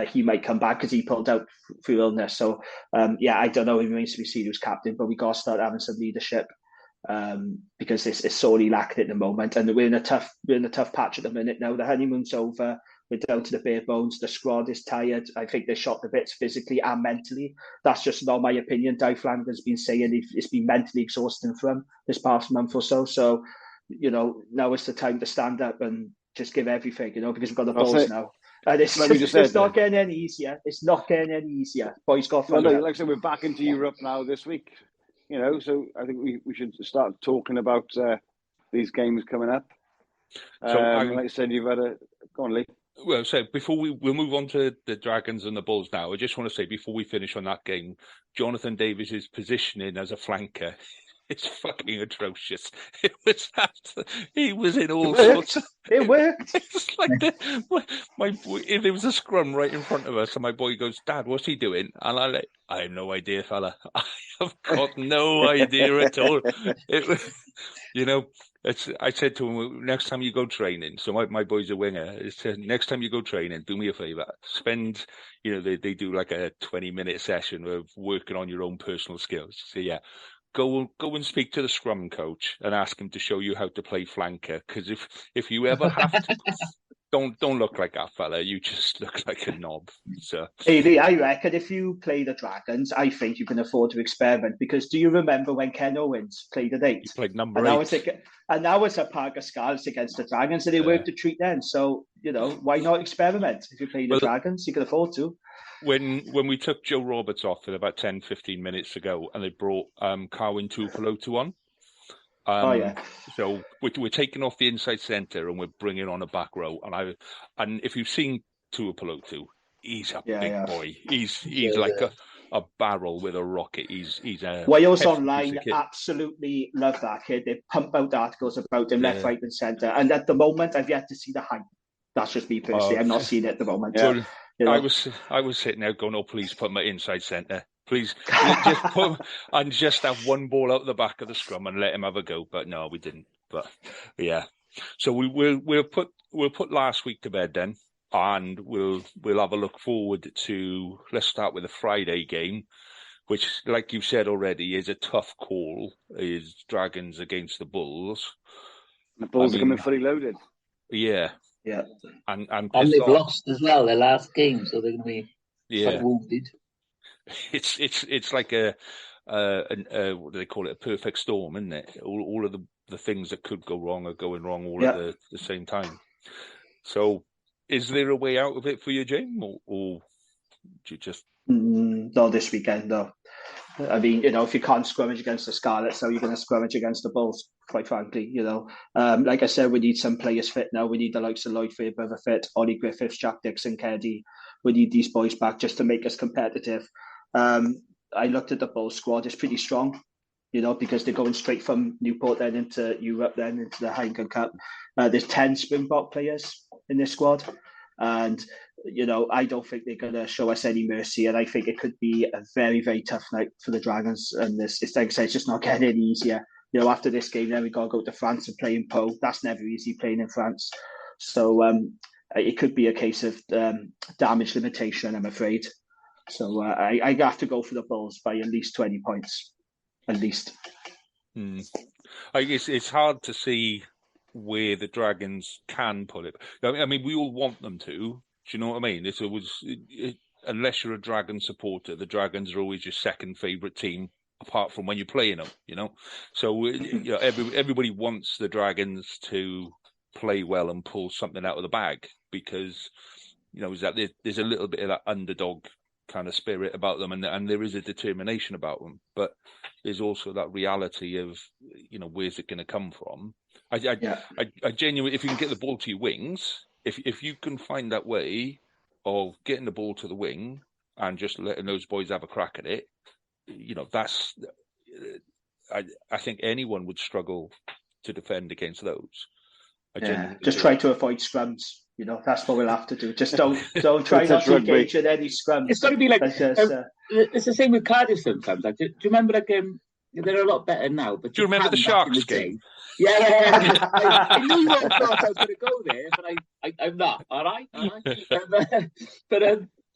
he might come back because he pulled out through illness. So I don't know. It remains to be seen who's captain, but we got to start having some leadership. Because it's sorely lacking at the moment, and we're in a tough patch at the minute now. The honeymoon's over. We're down to the bare bones. The squad is tired. I think they're shot to bits physically and mentally. That's just not my opinion. Di Flanagan's been saying it's been mentally exhausting for him this past month or so. So, now is the time to stand up and just give everything, because we've got the balls now. And it's not getting any easier. It's not getting any easier. Boys got fun. Like I said, we're back into Europe now this week. So I think we should start talking about these games coming up. So like I said, you've had a... Go on, Lee. Well, so before we'll move on to the Dragons and the Bulls now, I just want to say, before we finish on that game, Jonathan Davies' positioning as a flanker, it's fucking atrocious. He was in all sorts of... It worked. It's like my boy, if there was a scrum right in front of us and my boy goes, "Dad, what's he doing?" And I'm like, "I have no idea, fella. I have got no idea at all." It was, I said to him, next time you go training, so my boy's a winger, I said, next time you go training, do me a favour, spend, they do like a 20-minute session of working on your own personal skills. So yeah, go and speak to the scrum coach and ask him to show you how to play flanker, because if you ever have to... Don't look like that, fella. You just look like a knob. So, Lee, I reckon if you play the Dragons, I think you can afford to experiment. Because do you remember when Ken Owens played at 8? He played number 8. And now it's a pack of Scarlets against the Dragons, and they worked a treat then. So, why not experiment? If you play the Dragons, you can afford to. When we took Joe Roberts off in about 10, 15 minutes ago, and they brought Carwyn Tuipulotu on. So we're taking off the inside centre and we're bringing on a back row. And if you've seen Tuipulotu, he's a big boy. He's like a barrel with a rocket. He's a... Wales Online absolutely love that kid. They pump out articles about him left, right and centre. And at the moment, I've yet to see the hype. That's just me personally. I'm not seeing it at the moment. Well, I was sitting there going, "Oh, please put my inside centre. Please, just put and just have one ball out the back of the scrum and let him have a go." But no, we didn't. But yeah, so we'll put last week to bed then, and we'll have a look forward to. Let's start with the Friday game, which, like you said already, is a tough call. Is Dragons against the Bulls? The Bulls are coming fully loaded. Yeah, and they've lost as well their last game, so they're going to be wounded. It's like a what do they call it? A perfect storm, isn't it? All of the things that could go wrong are going wrong all at the same time. So, is there a way out of it for you, James, or do you just... Not this weekend, though. I mean, if you can't scrummage against the Scarlets, how are you going to scrummage against the Bulls, quite frankly, Like I said, we need some players fit now. We need the likes of Lloyd Fairbrother fit, Ollie Griffiths, Jack Dixon, Keddy. We need these boys back just to make us competitive. I looked at the Bulls squad. It's pretty strong, because they're going straight from Newport then into Europe, then into the Heineken Cup. There's 10 Springbok players in this squad. And, I don't think they're going to show us any mercy. And I think it could be a very, very tough night for the Dragons. And it's like I say, it's just not getting any easier. After this game, then we got to go to France and play in Po. That's never easy playing in France. So it could be a case of damage limitation, I'm afraid. So I have to go for the Bulls by at least 20 points, at least. I guess it's hard to see where the Dragons can pull it. I mean, we all want them to. Do you know what I mean? It's always, unless you're a Dragon supporter, the Dragons are always your second favourite team, apart from when you're playing them. So everybody wants the Dragons to play well and pull something out of the bag, because is that there's a little bit of that underdog kind of spirit about them, and there is a determination about them, but there's also that reality of where's it going to come from. I genuinely, if you can get the ball to your wings, if you can find that way of getting the ball to the wing and just letting those boys have a crack at it, that's I think anyone would struggle to defend against those. Just try to avoid scrums. That's what we'll have to do. Just don't try not to engage in any scrums. It's got to be like it's the same with Cardiff sometimes. Like, do you remember they're a lot better now? But do you remember the Sharks game? Yeah. I knew you thought I was going to go there, but I'm not. All right. But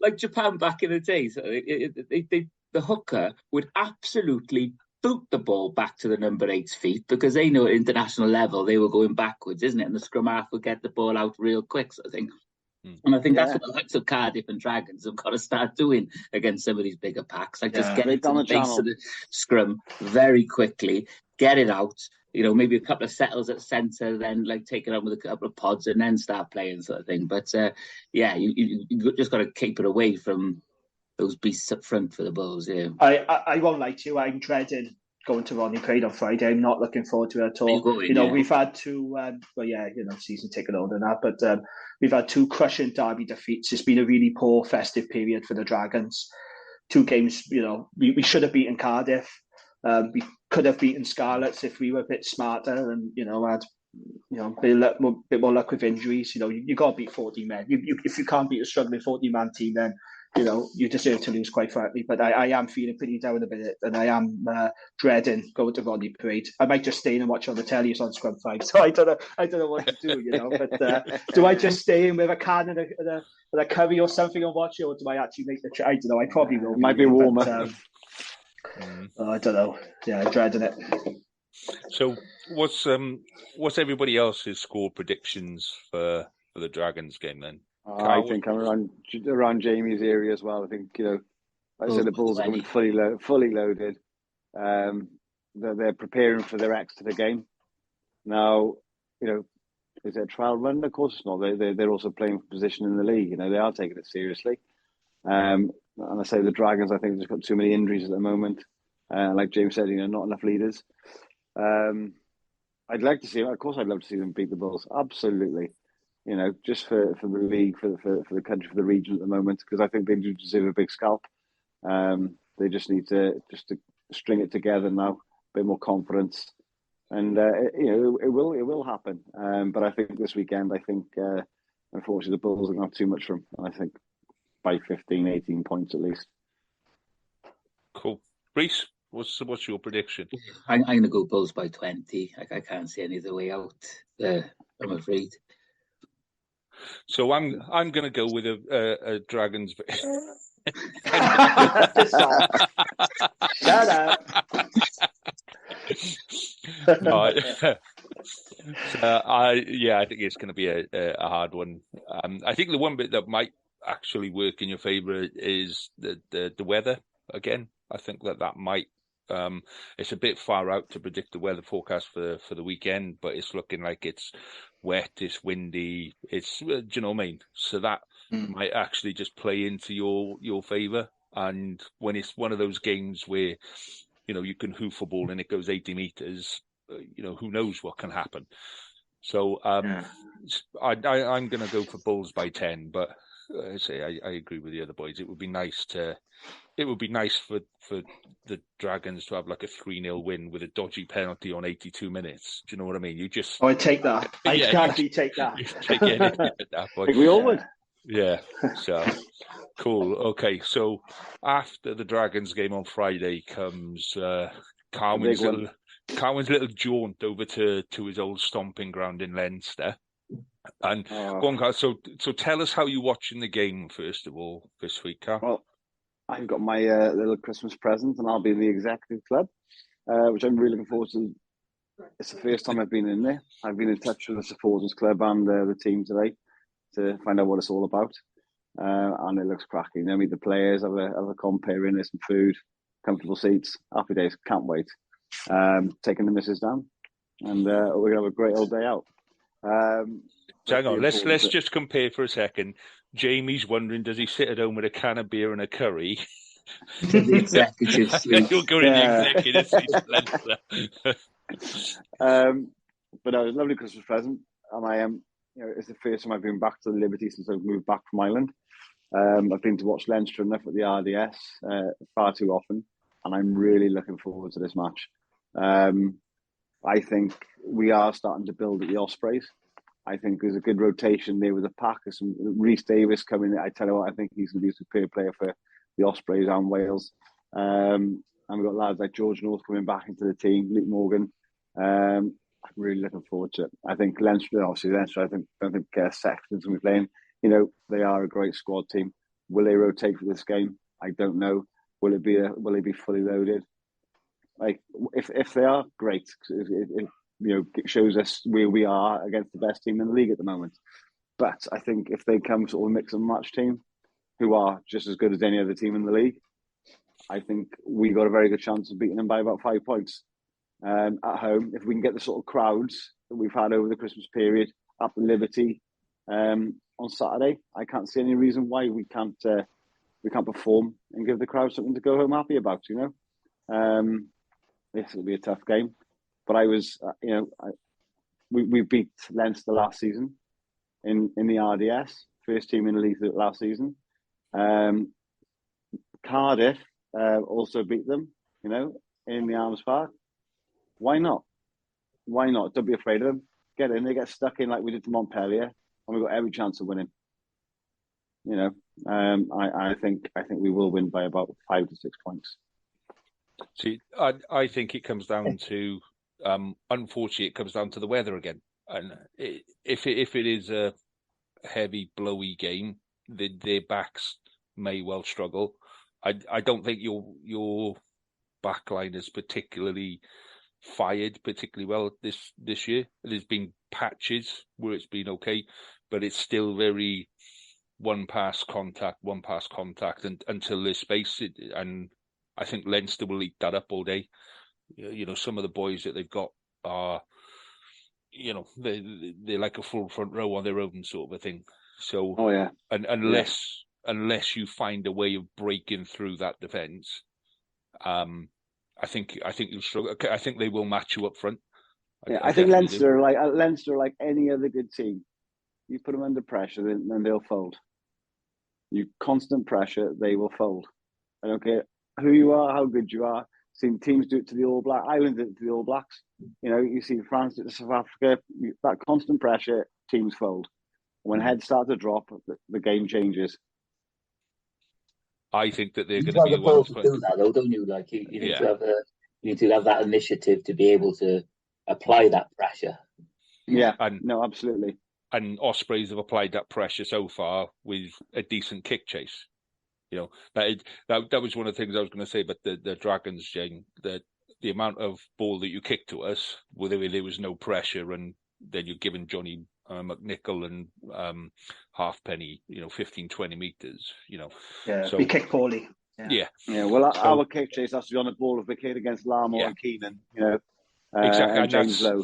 like Japan back in the days, the hooker would absolutely boot the ball back to the number 8's feet, because they know at international level they were going backwards, isn't it? And the scrum half would get the ball out real quick, sort of thing. And I think that's what the likes of Cardiff and Dragons have got to start doing against some of these bigger packs. Like just get it to the base of the scrum very quickly, get it out. Maybe a couple of settles at centre, then like take it on with a couple of pods and then start playing, sort of thing. But you just got to keep it away from those beasts up front for the Bulls. Yeah, I won't lie to you. I'm dreading going to Rodney Parade on Friday. I'm not looking forward to it at all. We've had two, season ticket older than that, but we've had two crushing derby defeats. It's been a really poor festive period for the Dragons. Two games, we should have beaten Cardiff. We could have beaten Scarlets if we were a bit smarter and, had a bit more luck with injuries. You got to beat 40 men. If you can't beat a struggling 40-man team, then you deserve to lose, quite frankly. But I am feeling pretty down a bit, and I am dreading going to Rodney Parade. I might just stay in and watch on the telly on Scrum 5. So I don't know what to do, But do I just stay in with a can and a curry or something and watch it, or do I actually make the trip? I don't know. I probably will. It might be warmer. But, I don't know. Yeah, I'm dreading it. So what's everybody else's score predictions for the Dragons game then? I think I'm around Jamie's area as well. I think, like I said, the Bulls are coming fully loaded. They're preparing for their Exeter game. Now, is it a trial run? Of course it's not. They're also playing for position in the league. They are taking it seriously. And I say the Dragons, I think they've got too many injuries at the moment. Like James said, not enough leaders. I'd like to see, of course I'd love to see them beat the Bulls. Absolutely. Just for the league, for the country, for the region at the moment, because I think they do deserve a big scalp. They just need to string it together now, a bit more confidence, and it will happen. But I think this weekend, unfortunately the Bulls are going to have too much for them. And I think by 15, 18 points at least. Cool, Reece. What's your prediction? I'm going to go Bulls by 20. I can't see any other way out. I'm afraid. So I'm going to go with a Dragons. Shut up. I think it's going to be a hard one. I think the one bit that might actually work in your favour is the weather again. I think that might. It's a bit far out to predict the weather forecast for the weekend, but it's looking like it's wet, it's windy, it's do you know what I mean? So that might actually just play into your favour. And when it's one of those games where you can hoof a ball and it goes 80 meters, who knows what can happen. So I'm going to go for Bulls by 10, but I agree with the other boys. It would be nice for the Dragons to have like a 3-0 win with a dodgy penalty on 82 minutes. Do you know what I mean? I take that. I can't take that. Take anything at that point. I think we all would. Yeah. So cool. Okay. So after the Dragons game on Friday comes Carwyn's little jaunt over to his old stomping ground in Leinster. And go on, Carl. So tell us how you're watching the game first of all this week, Carl. Well, I've got my little Christmas present, and I'll be in the executive club, which I'm really looking forward to. It's the first time I've been in there. I've been in touch with the supporters club and the team today to find out what it's all about, and it looks cracking. I meet the players, have a compare in there, some food, comfortable seats, happy days. Can't wait. Taking the missus down, and we're gonna have a great old day out. So hang on, let's just compare for a second. Jamie's wondering, does he sit at home with a can of beer and a curry? The executive suite. You're going to the executive suite. But no, it was a lovely Christmas present, and I am. It's the first time I've been back to the Liberty since I've moved back from Ireland. I've been to watch Leinster enough at the RDS far too often, and I'm really looking forward to this match. I think we are starting to build at the Ospreys. I think there's a good rotation there with the pack. There's some Rhys Davis coming in. I tell you what, I think he's going to be a superb player for the Ospreys and Wales. And we've got lads like George North coming back into the team, Luke Morgan. I'm really looking forward to it. I think Leinster, I don't think Sexton's going to be playing. They are a great squad team. Will they rotate for this game? I don't know. Will it be fully loaded? Like if they are, great. It shows us where we are against the best team in the league at the moment. But I think if they come sort of mix and match team, who are just as good as any other team in the league, I think we got a very good chance of beating them by about 5 points at home. If we can get the sort of crowds that we've had over the Christmas period up at Liberty on Saturday, I can't see any reason why we can't perform and give the crowd something to go home happy about. this will be a tough game. But I was, we beat Leinster last season in the RDS, first team in the league last season. Cardiff also beat them, in the Arms Park. Why not? Why not? Don't be afraid of them. Get in. They get stuck in like we did to Montpellier, and we've got every chance of winning. I think we will win by about 5 to 6 points. See, I think it comes down to, unfortunately, it comes down to the weather again. And if it is a heavy, blowy game, their backs may well struggle. I don't think your back line is particularly fired particularly well this year. There's been patches where it's been okay, but it's still very one pass contact, and until there's space. And I think Leinster will eat that up all day. Some of the boys that they've got are, they're like a full front row on their own sort of a thing. So, and unless you find a way of breaking through that defence, I think you'll struggle. I think they will match you up front. I think Leinster, like any other good team, you put them under pressure, then they'll fold. You constant pressure, they will fold. I don't care who you are, how good you are. Seen teams do it to the All Blacks. Ireland did it to the All Blacks. You see France did it to South Africa. That constant pressure, teams fold. When heads start to drop, the game changes. I think that they're going to be the ones to do that, though, don't you? Like you need to have that initiative to be able to apply that pressure. Yeah, no, absolutely. And Ospreys have applied that pressure so far with a decent kick chase. That was one of the things I was going to say. But the Dragons, Jane, the amount of ball that you kicked to us, whether there was no pressure, and then you're giving Johnny McNichol and Halfpenny, 15, 20 meters. So we kicked poorly. Yeah. Well, our kick chase has to be on the ball of the kid against Larmour and Keenan. Exactly, and James Lowe.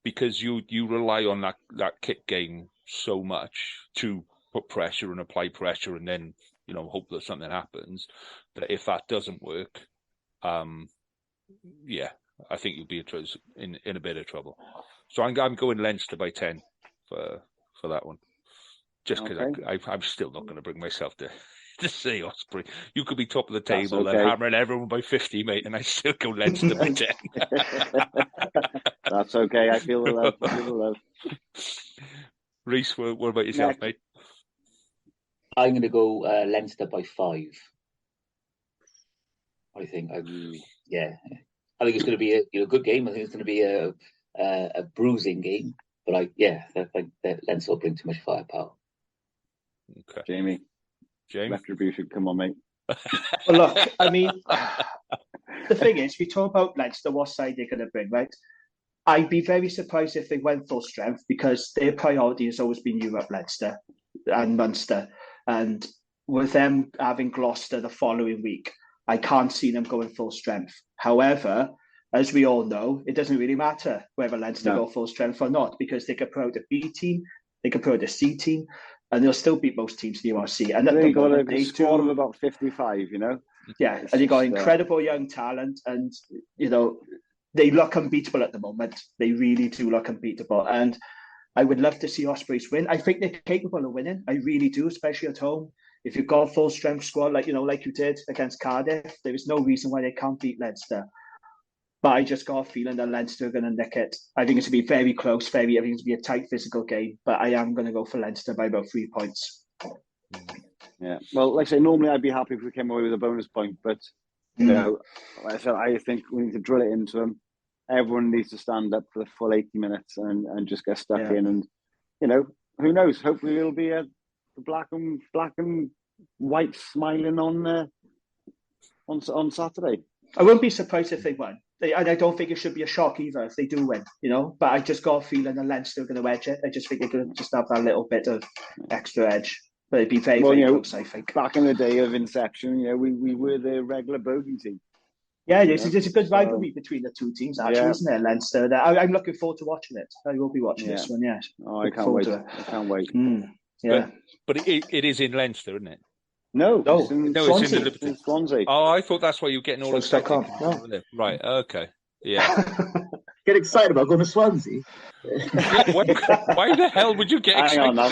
Because you rely on that kick game so much to put pressure and apply pressure, and then hope that something happens. That if that doesn't work, I think you'll be in a bit of trouble. So I'm going Leinster by 10 for that one. Just because I'm still not going to bring myself to say Osprey. You could be top of the table and hammering everyone by 50, mate, and I still go Leinster by 10. That's okay. I feel the love. Reece, what about yourself, mate? I'm going to go Leinster by 5. I think. I think it's going to be a good game. I think it's going to be a bruising game. But I think that Leinster will bring too much firepower. Okay, James, retribution. Come on, mate. Well, look, I mean, the thing is, we talk about Leinster, what side they're going to bring, right? I'd be very surprised if they went full strength, because their priority has always been Europe, Leinster and Munster. And with them having Gloucester the following week, I can't see them going full strength. However, as we all know, it doesn't really matter whether Leinster go full strength or not, because they could put out a B team, they could put out a C team, and they'll still beat most teams in the URC. And they got a squad of about 55, Yeah, and you've got incredible young talent, and, they look unbeatable at the moment. They really do look unbeatable. And I would love to see Ospreys win. I think they're capable of winning. I really do, especially at home. If you've got a full strength squad, like you did against Cardiff, there is no reason why they can't beat Leinster. But I just got a feeling that Leinster are going to nick it. I think it's going to be very close, I think it's going to be a tight physical game. But I am going to go for Leinster by about 3 points. Yeah. Well, like I say, normally I'd be happy if we came away with a bonus point. But, like I said, I think we need to drill it into them. Everyone needs to stand up for the full 80 minutes and just get stuck in. And, who knows? Hopefully it'll be a black and white smiling on Saturday. I wouldn't be surprised if they won. And I don't think it should be a shock either if they do win, But I just got a feeling that Leinster are going to edge it. I just think they're going to just have that little bit of extra edge. But it'd be very, very close, I think. Back in the day of inception, we were the regular bogey team. Yeah, there's a good rivalry between the two teams, actually, isn't there, Leinster? I'm looking forward to watching it. I will be watching this one, yes. Oh, I can't wait. I can't wait. Yeah. But it is in Leinster, isn't it? No, it's in Swansea. Oh, I thought that's why you were getting all excited. No. Right, okay. Yeah. Get excited about going to Swansea. Why the hell would you get excited? Hang on now.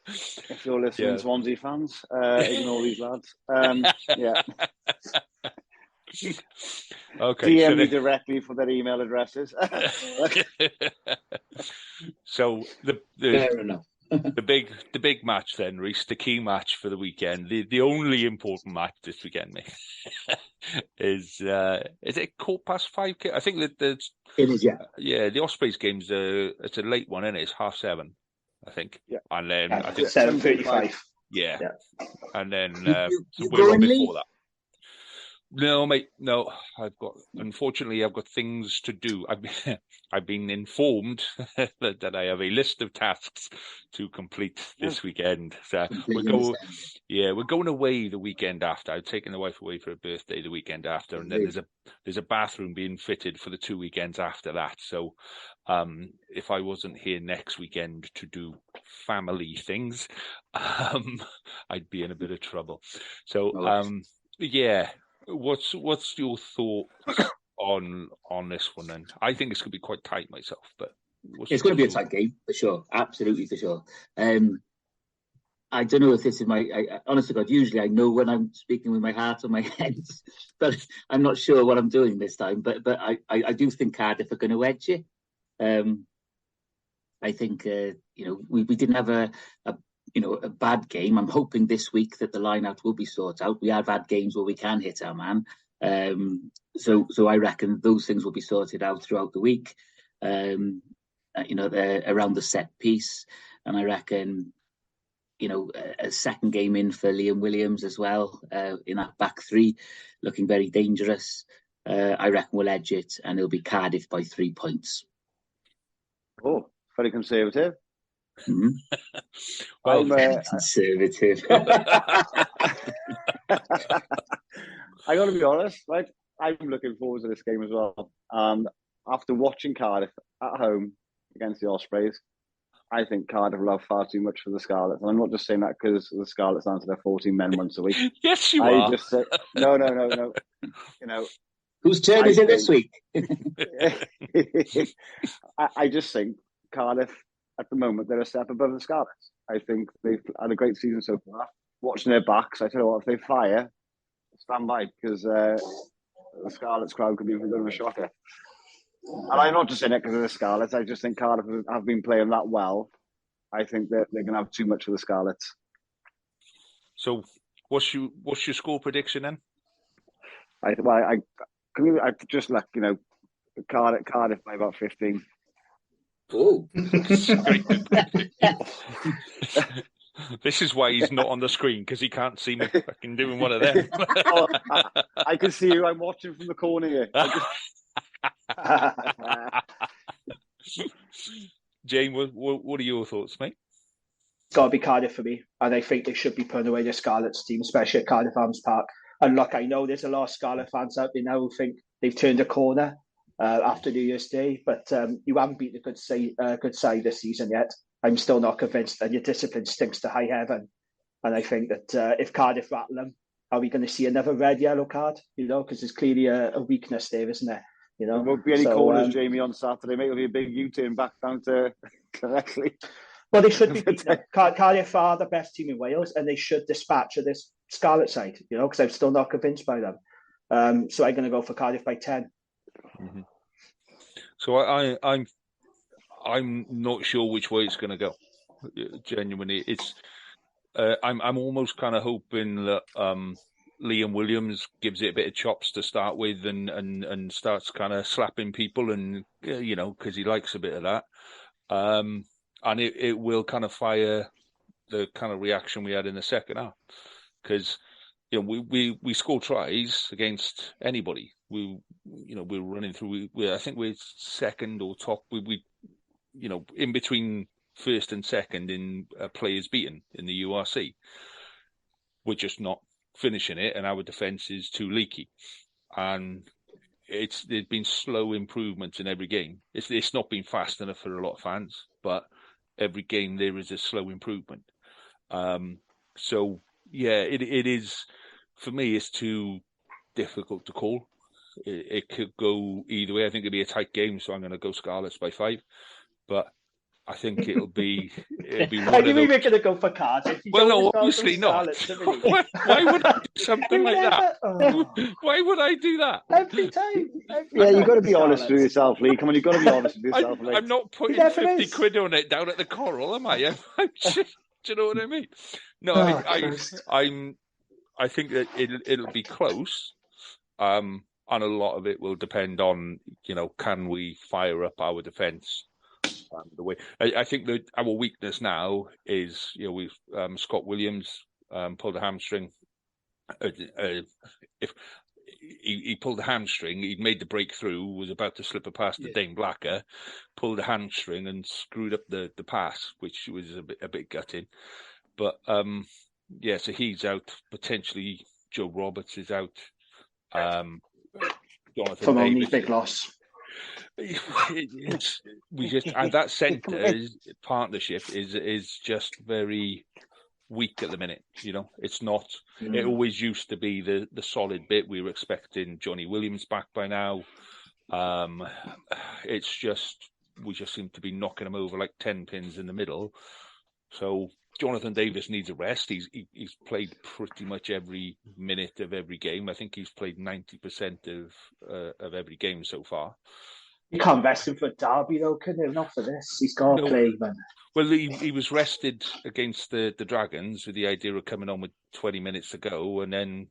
If you're listening, Swansea fans, ignore these lads. Yeah. Okay. DM me directly for their email addresses. So Fair enough. the big match then, Reece, the key match for the weekend, the only important match this weekend, mate, is it 5:15? I think that it is, yeah. Yeah, the Ospreys game's it's a late one, isn't it? It's 7:30, I think. Yeah. And then I think 7:35. Yeah. And then you we're on going, before that. No, mate. No, unfortunately, I've got things to do. I've been informed that I have a list of tasks to complete this weekend. So we're going away the weekend after. I've taken the wife away for her birthday the weekend after, and then there's a bathroom being fitted for the 2 weekends after that. So, if I wasn't here next weekend to do family things, I'd be in a bit of trouble. So, yeah. What's your thought on this one then? I think it's going to be quite tight myself, but it's going to be a tight game for sure, absolutely for sure. I don't know if this is honest to God, usually I know when I'm speaking with my heart or my head, but I'm not sure what I'm doing this time. But I do think Cardiff are going to edge it. I think we didn't have a bad game. I'm hoping this week that the line-out will be sorted out. We have had games where we can hit our man. So I reckon those things will be sorted out throughout the week, around the set piece. And I reckon, a second game in for Liam Williams as well, in that back three, looking very dangerous. I reckon we'll edge it, and it'll be Cardiff by 3 points. Oh, very conservative. Mm-hmm. Well, conservative. I got to be honest, right? I'm looking forward to this game as well. After watching Cardiff at home against the Ospreys, I think Cardiff will have far too much for the Scarlets. And I'm not just saying that because the Scarlets answer their 14 men once a week. Yes, you are. Just say, no. Whose turn is it this week? I just think Cardiff, at the moment, they're a step above the Scarlets. I think they've had a great season so far. Watching their backs, I tell you what, if they fire, stand by, because the Scarlets crowd could be a bit of a shocker. And I'm not just saying it because of the Scarlets. I just think Cardiff have been playing that well. I think that they're going to have too much for the Scarlets. So, what's your score prediction then? I just like Cardiff by about 15. Oh, this is why he's not on the screen, because he can't see me fucking doing one of them. I can see you. I'm watching from the corner here. Jane, what are your thoughts, mate? It's got to be Cardiff for me, and I think they should be putting away the Scarlets team, especially at Cardiff Arms Park. And look, I know there's a lot of Scarlet fans out there now who think they've turned a corner after New Year's Day, but you haven't beaten a good side this season yet. I'm still not convinced, and your discipline stinks to high heaven. And I think that if Cardiff rattle them, are we going to see another red-yellow card? Because there's clearly a weakness there, isn't there? There won't be any corners, Jamie, on Saturday. Mate, it'll be a big U-turn back down to correctly. Well, they should be beaten. Cardiff are the best team in Wales, and they should dispatch of this Scarlet side, because I'm still not convinced by them. So I'm going to go for Cardiff by 10. Mm-hmm. So I'm not sure which way it's going to go. Genuinely, it's I'm almost kind of hoping that Liam Williams gives it a bit of chops to start with, and starts kind of slapping people, and because he likes a bit of that, and it will kind of fire the kind of reaction we had in the second half, because we score tries against anybody. We're running through. I think we're second or top. We in between first and second in players beaten in the URC. We're just not finishing it, and our defence is too leaky. And there's been slow improvements in every game. It's not been fast enough for a lot of fans, but every game there is a slow improvement. So yeah, it is, for me, it's too difficult to call. it could go either way. I think it'll be a tight game, so I'm going to go Scarlets by 5. But I think it'll be one of those. We were going to go for Cardiff. Well, no, obviously not. Why would I do something like that? Why would I do that? Every time. You've got to be honest with yourself, Lee. Come on, you've got to be honest with yourself. I'm not putting 50 quid on it down at the Coral, am I? Do you know what I mean? No, I think that it'll be close. And a lot of it will depend on, can we fire up our defence? The way I think that our weakness now is, we've Scott Williams pulled a hamstring. If he pulled a hamstring, he'd made the breakthrough, was about to slip a pass to Dane Blacker, pulled a hamstring and screwed up the pass, which was a bit gutting. But so he's out. Potentially Joe Roberts is out. Jonathan Davis, big loss. We just that centre partnership is just very weak at the minute. It's not. It always used to be the solid bit. We were expecting Johnny Williams back by now. It's just we just seem to be knocking him over like 10 pins in the middle. So Jonathan Davis needs a rest. He's played pretty much every minute of every game. I think he's played 90% of every game so far. You can't rest him for a derby, though, can you? Not for this. He's got to play, man. Well, he was rested against the Dragons with the idea of coming on with 20 minutes to go, and then,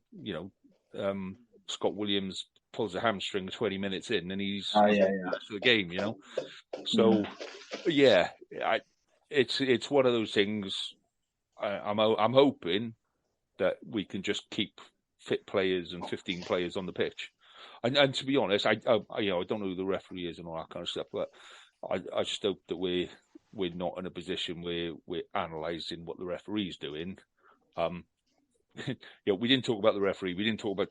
Scott Williams pulls a hamstring 20 minutes in, and he's for the game, So, it's one of those things. I'm hoping that we can just keep fit players and 15 players on the pitch. And to be honest, I don't know who the referee is and all that kind of stuff, but I just hope that we're not in a position where we're analysing what the referee's doing. We didn't talk about the referee. We didn't talk about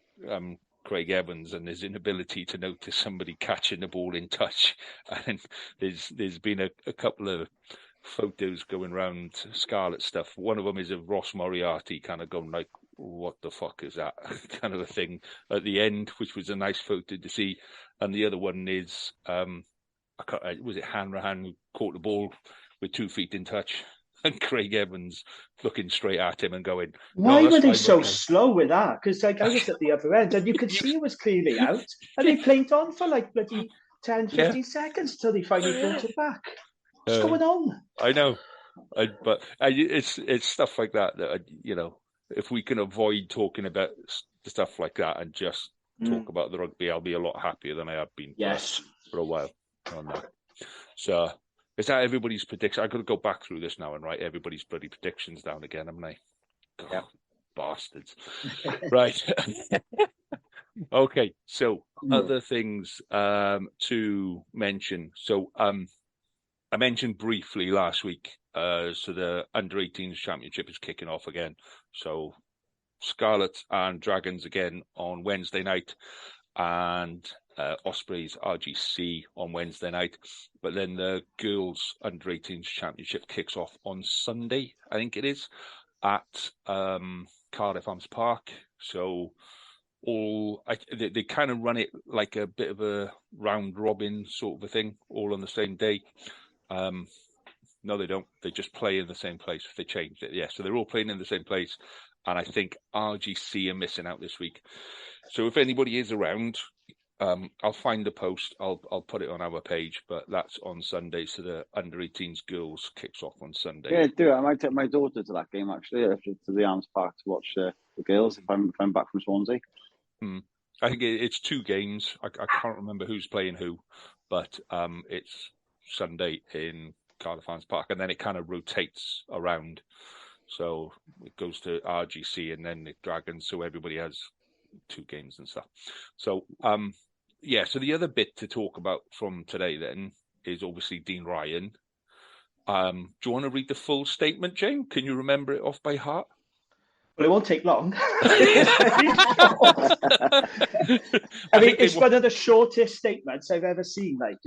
Craig Evans and his inability to notice somebody catching the ball in touch. And there's been a couple of photos going around Scarlet stuff. One of them is of Ross Moriarty kind of going like, what the fuck is that kind of a thing at the end, which was a nice photo to see. And the other one is, was it Hanrahan who caught the ball with 2 feet in touch, and Craig Evans looking straight at him and going, why were they so slow with that? Because I was at the other end and you could see it was clearly out, and they played on for like bloody 10, 15 seconds till they finally brought it back. What's going on? I know, but it's stuff like that if we can avoid talking about stuff like that and just talk about the rugby, I'll be a lot happier than I have been for a while on that. So, is that everybody's prediction? I've got to go back through this now and write everybody's bloody predictions down again, haven't I? God, bastards. Right. Okay, so other things to mention. So, I mentioned briefly last week, so the Under-18s Championship is kicking off again. So Scarlets and Dragons again on Wednesday night, and Ospreys RGC on Wednesday night. But then the Girls Under-18s Championship kicks off on Sunday, I think it is, at Cardiff Arms Park. So they kind of run it like a bit of a round robin sort of a thing, all on the same day. No, they don't. They just play in the same place. They changed it. Yeah, so they're all playing in the same place. And I think RGC are missing out this week. So if anybody is around, I'll find the post. I'll put it on our page. But that's on Sunday. So the Under-18s Girls kicks off on Sunday. Yeah, do it. I might take my daughter to that game, actually, to the Arms Park to watch the girls if I'm back from Swansea. I think it's 2 games. I can't remember who's playing who. But it's Sunday in Cardiff Arms Park, and then it kind of rotates around. So it goes to RGC and then the Dragons, so everybody has 2 games and stuff. So, so the other bit to talk about from today then is obviously Dean Ryan. Do you want to read the full statement, Jane? Can you remember it off by heart? Well, it won't take long. I mean, it's one of the shortest statements I've ever seen, but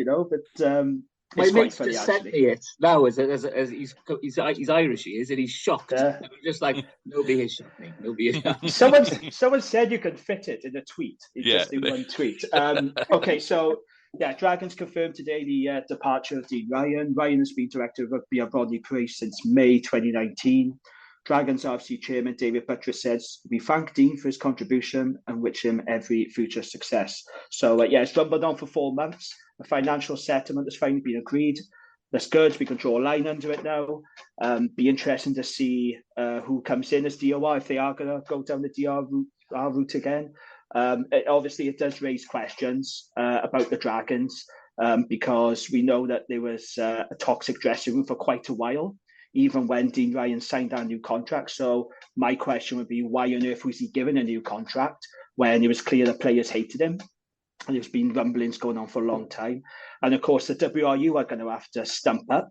My It's quite mate's funny, just sent actually. me it now as he's Irish, he is, and he's shocked. Yeah. I'm just like, nobody has shocked me. Nobody has shocked me. Someone said you could fit it in a tweet. It's just in one tweet. Okay, so yeah, Dragons confirmed today the departure of Dean Ryan. Ryan has been director of rugby at Rodney Price since May 2019. Dragons RFC chairman David Buttress says, "We thank Dean for his contribution and wish him every future success." So yeah, it's rumbled on for 4 months. A financial settlement has finally been agreed. That's good. We can draw a line under it now. Be interesting to see who comes in as DOR if they are going to go down the DR route again. Obviously, it does raise questions about the Dragons because we know that there was a toxic dressing room for quite a while, even when Dean Ryan signed our new contract. So my question would be, why on earth was he given a new contract when it was clear the players hated him? And there's been rumblings going on for a long time. And of course, the WRU are going to have to stump up,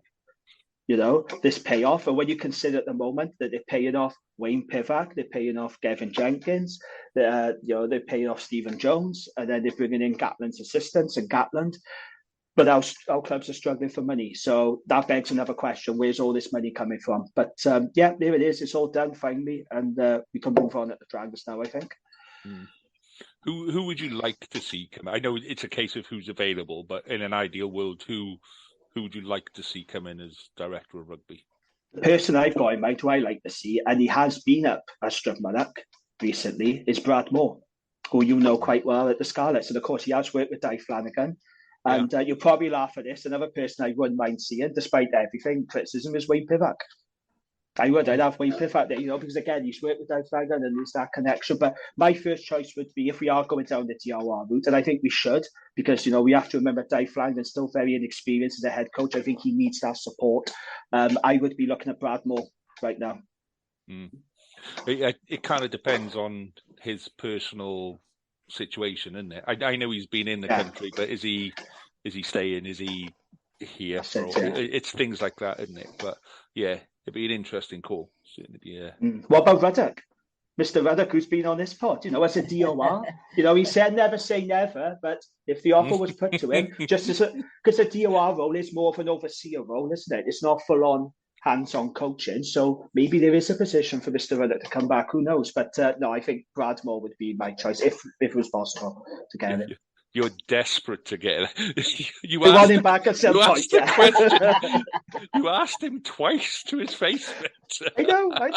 this payoff. And when you consider at the moment that they're paying off Wayne Pivac, they're paying off Gavin Jenkins, they're paying off Stephen Jones, and then they're bringing in Gatland's assistants and Gatland. But our clubs are struggling for money. So that begs another question. Where's all this money coming from? But yeah, there it is. It's all done finally. And we can move on at the Dragons now, I think. Who would you like to see come? I know it's a case of who's available, but in an ideal world, who would you like to see come in as director of rugby? The person I've got in mind who I like to see, and he has been up at Strugmannock recently, is Brad Moore, who you know quite well at the Scarlets. And of course, he has worked with Di Flanagan. And you'll probably laugh at this. Another person I wouldn't mind seeing, despite everything, criticism, is Wayne Pivac. I'd have Wayne Pivac there, because again, he's worked with Di Flanagan and there's that connection. But my first choice would be, if we are going down the DRR route, and I think we should, because, we have to remember Di Flanagan's still very inexperienced as a head coach. I think he needs that support. I would be looking at Brad Moore right now. It kind of depends on his personal situation, isn't it? I know he's been in the country, but is he staying? Is he here? It's things like that, isn't it? But yeah, it'd be an interesting call. What about Ruddock? Mr. Ruddock, who's been on this pod, as a DOR, he said never say never, but if the offer was put to him, just because a DOR role is more of an overseer role, isn't it? It's not full on hands-on coaching, so maybe there is a position for Mr. Ruddock to come back. Who knows? But no, I think Brad Moore would be my choice if it was possible to get him. You're desperate to get it. You want him back at some point. You asked him twice to his face. I know. Got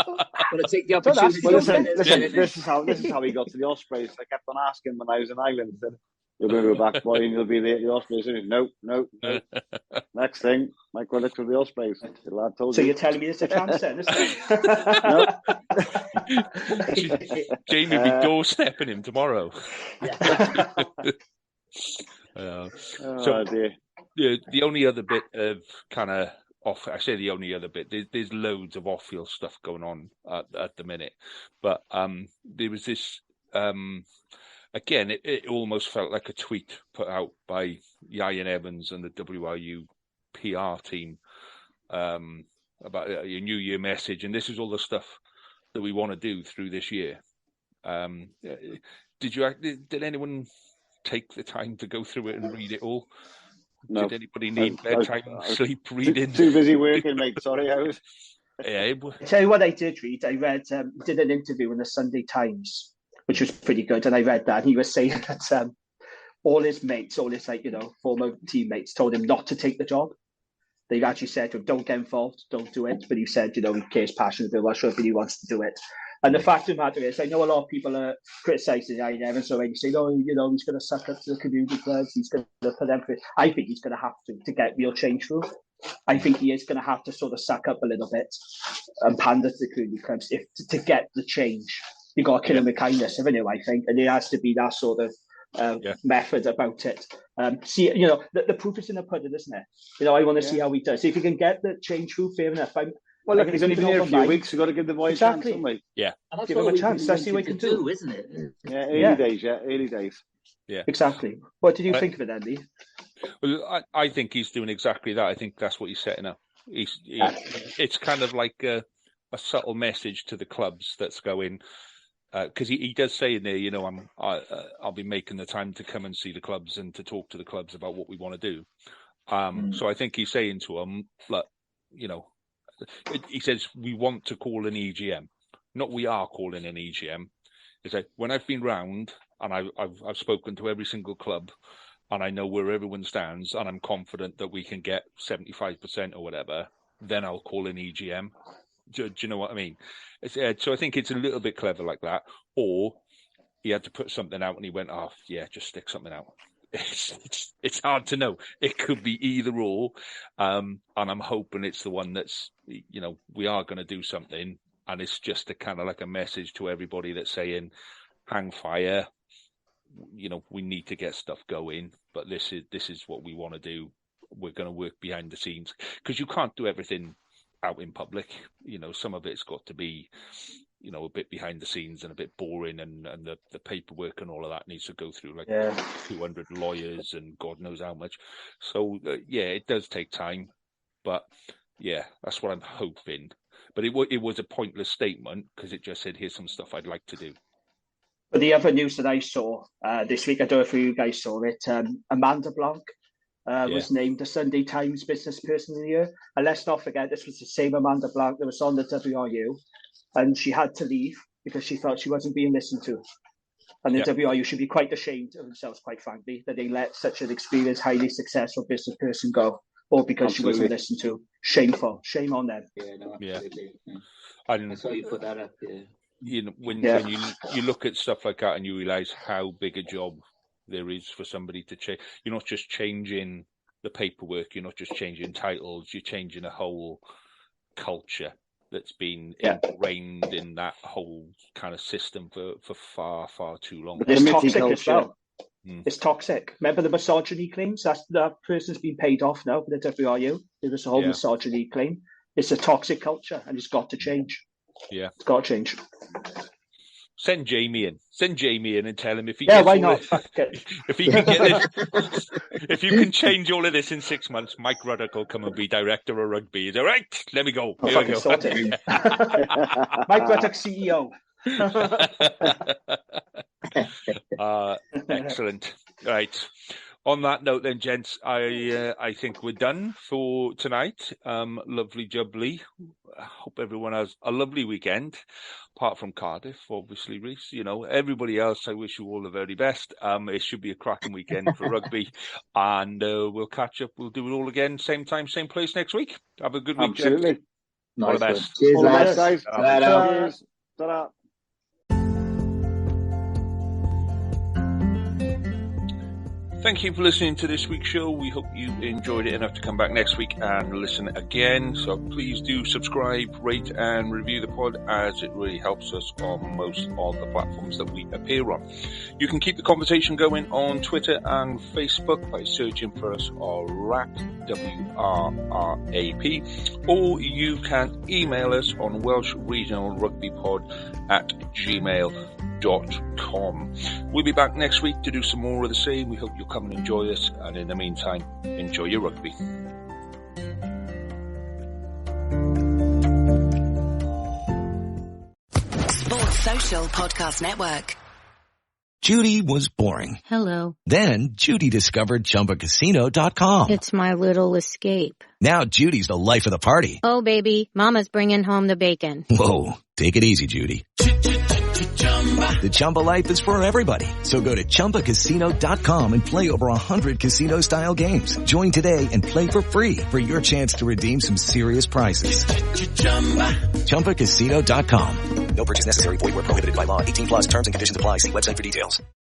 to take the opportunity. Listen, this is how he got to the Ospreys. I kept on asking when I was in Ireland. You're going to go back, boy, and you'll be there at the Ospreys. No. Next thing, Mike Ruddock to the Ospreys. The lad told so you're telling me it's a chance then, isn't it? Jamie will be doorstepping him tomorrow. Dear. The only other bit of kind of off, I say the only other bit, there's loads of off-field stuff going on at the minute. But there was this... Again, it almost felt like a tweet put out by Iuean Evans and the WRU PR team about a New Year message, and this is all the stuff that we want to do through this year. Did anyone take the time to go through it and read it all? No. Did anybody need bedtime sleep reading? Too busy working, mate. Sorry, I was. I tell you what I did read. I read, did an interview in the Sunday Times, which was pretty good. And I read that, and he was saying that all his mates, former teammates told him not to take the job. They actually said to him, don't get involved, don't do it. But he said, he cares passionately about Welsh rugby, he wants to do it. And the fact of the matter is, I know a lot of people are criticising Iuean Evans already, saying, he's going to suck up to the community clubs, he's going to put them through. I think he's going to have to get real change through. I think he is going to have to sort of suck up a little bit and pander to the community clubs to get the change. You've got to kill him with kindness, haven't you, I think? And there has to be that sort of method about it. The proof is in the pudding, isn't it? I want to see how he does. If he can get the change through, fair enough. Look, he's only been here a few weeks. You've got to give the boy a chance, haven't we? Yeah. Give him a chance. That's what we can do, isn't it? Yeah, early days. Yeah. Exactly. What did you think of it, Andy? Well, I think he's doing exactly that. I think that's what he's setting up. It's kind of like a subtle message to the clubs that's going... Because he does say in there, I'll be making the time to come and see the clubs and to talk to the clubs about what we want to do. So I think he's saying to them, look, you know, he says, we want to call an EGM, not we are calling an EGM. He said, when I've been round and I've spoken to every single club and I know where everyone stands and I'm confident that we can get 75% or whatever, then I'll call an EGM. Do you know what I mean? So I think it's a little bit clever like that. Or he had to put something out and he went, oh, yeah, just stick something out. It's hard to know. It could be either or. And I'm hoping it's the one that's, you know, we are going to do something. And it's just a kind of like a message to everybody that's saying, hang fire, you know, we need to get stuff going. But this is what we want to do. We're going to work behind the scenes because you can't do everything out in public. You know, some of it's got to be, you know, a bit behind the scenes and a bit boring, and the paperwork and all of that needs to go through like 200 lawyers and God knows how much. So yeah, it does take time, but yeah, that's what I'm hoping. But it was a pointless statement because it just said, here's some stuff I'd like to do. But the other news that I saw this week, I don't know if you guys saw it, Amanda Blanc was named the Sunday Times Business Person of the Year. And let's not forget, this was the same Amanda Blanc that was on the WRU, and she had to leave because she thought she wasn't being listened to. And the WRU should be quite ashamed of themselves, quite frankly, that they let such an experienced, highly successful business person go, or because she wasn't listened to. Shameful. Shame on them. Yeah, no, absolutely. Yeah. I saw you put that up, You know, when you look at stuff like that and you realise how big a job there is for somebody to change. You're not just changing the paperwork, you're not just changing titles, you're changing a whole culture that's been ingrained in that whole kind of system for far, far too long. But it's toxic as well. It's toxic. Remember the misogyny claims? That person's been paid off now for the WRU. There was a whole misogyny claim. It's a toxic culture and it's got to change. Yeah. It's got to change. Send Jamie in and tell him if he why not? If he can get this, if you can change all of this in 6 months, Mike Ruddock will come and be director of rugby. He's all right. Let me go. Here we go. Mike Ruddock, CEO. Excellent. Right. On that note, then, gents, I think we're done for tonight. Lovely jubbly. I hope everyone has a lovely weekend, apart from Cardiff, obviously, Reece. You know, everybody else, I wish you all the very best. It should be a cracking weekend for rugby, and we'll catch up. We'll do it all again, same time, same place next week. Have a good week, gents. Nice. All the best. Cheers, lads. Guys. Cheers. Ta-da. Thank you for listening to this week's show. We hope you enjoyed it enough to come back next week and listen again. So please do subscribe, rate and review the pod, as it really helps us on most of the platforms that we appear on. You can keep the conversation going on Twitter and Facebook by searching for us WRAP, W-R-R-A-P, or you can email us on welshregionalrugbypod@gmail.com. We'll be back next week to do some more of the same. We hope you'll come and enjoy us, and in the meantime, enjoy your rugby. Sports Social Podcast Network. Judy was boring. Hello. Then Judy discovered ChumbaCasino.com. It's my little escape. Now Judy's the life of the party. Oh, baby, mama's bringing home the bacon. Whoa, take it easy, Judy. The Chumba life is for everybody. So go to ChumbaCasino.com and play over 100 casino-style games. Join today and play for free for your chance to redeem some serious prizes. ChumbaCasino.com. No purchase necessary. Void where prohibited by law. 18+ terms and conditions apply. See website for details.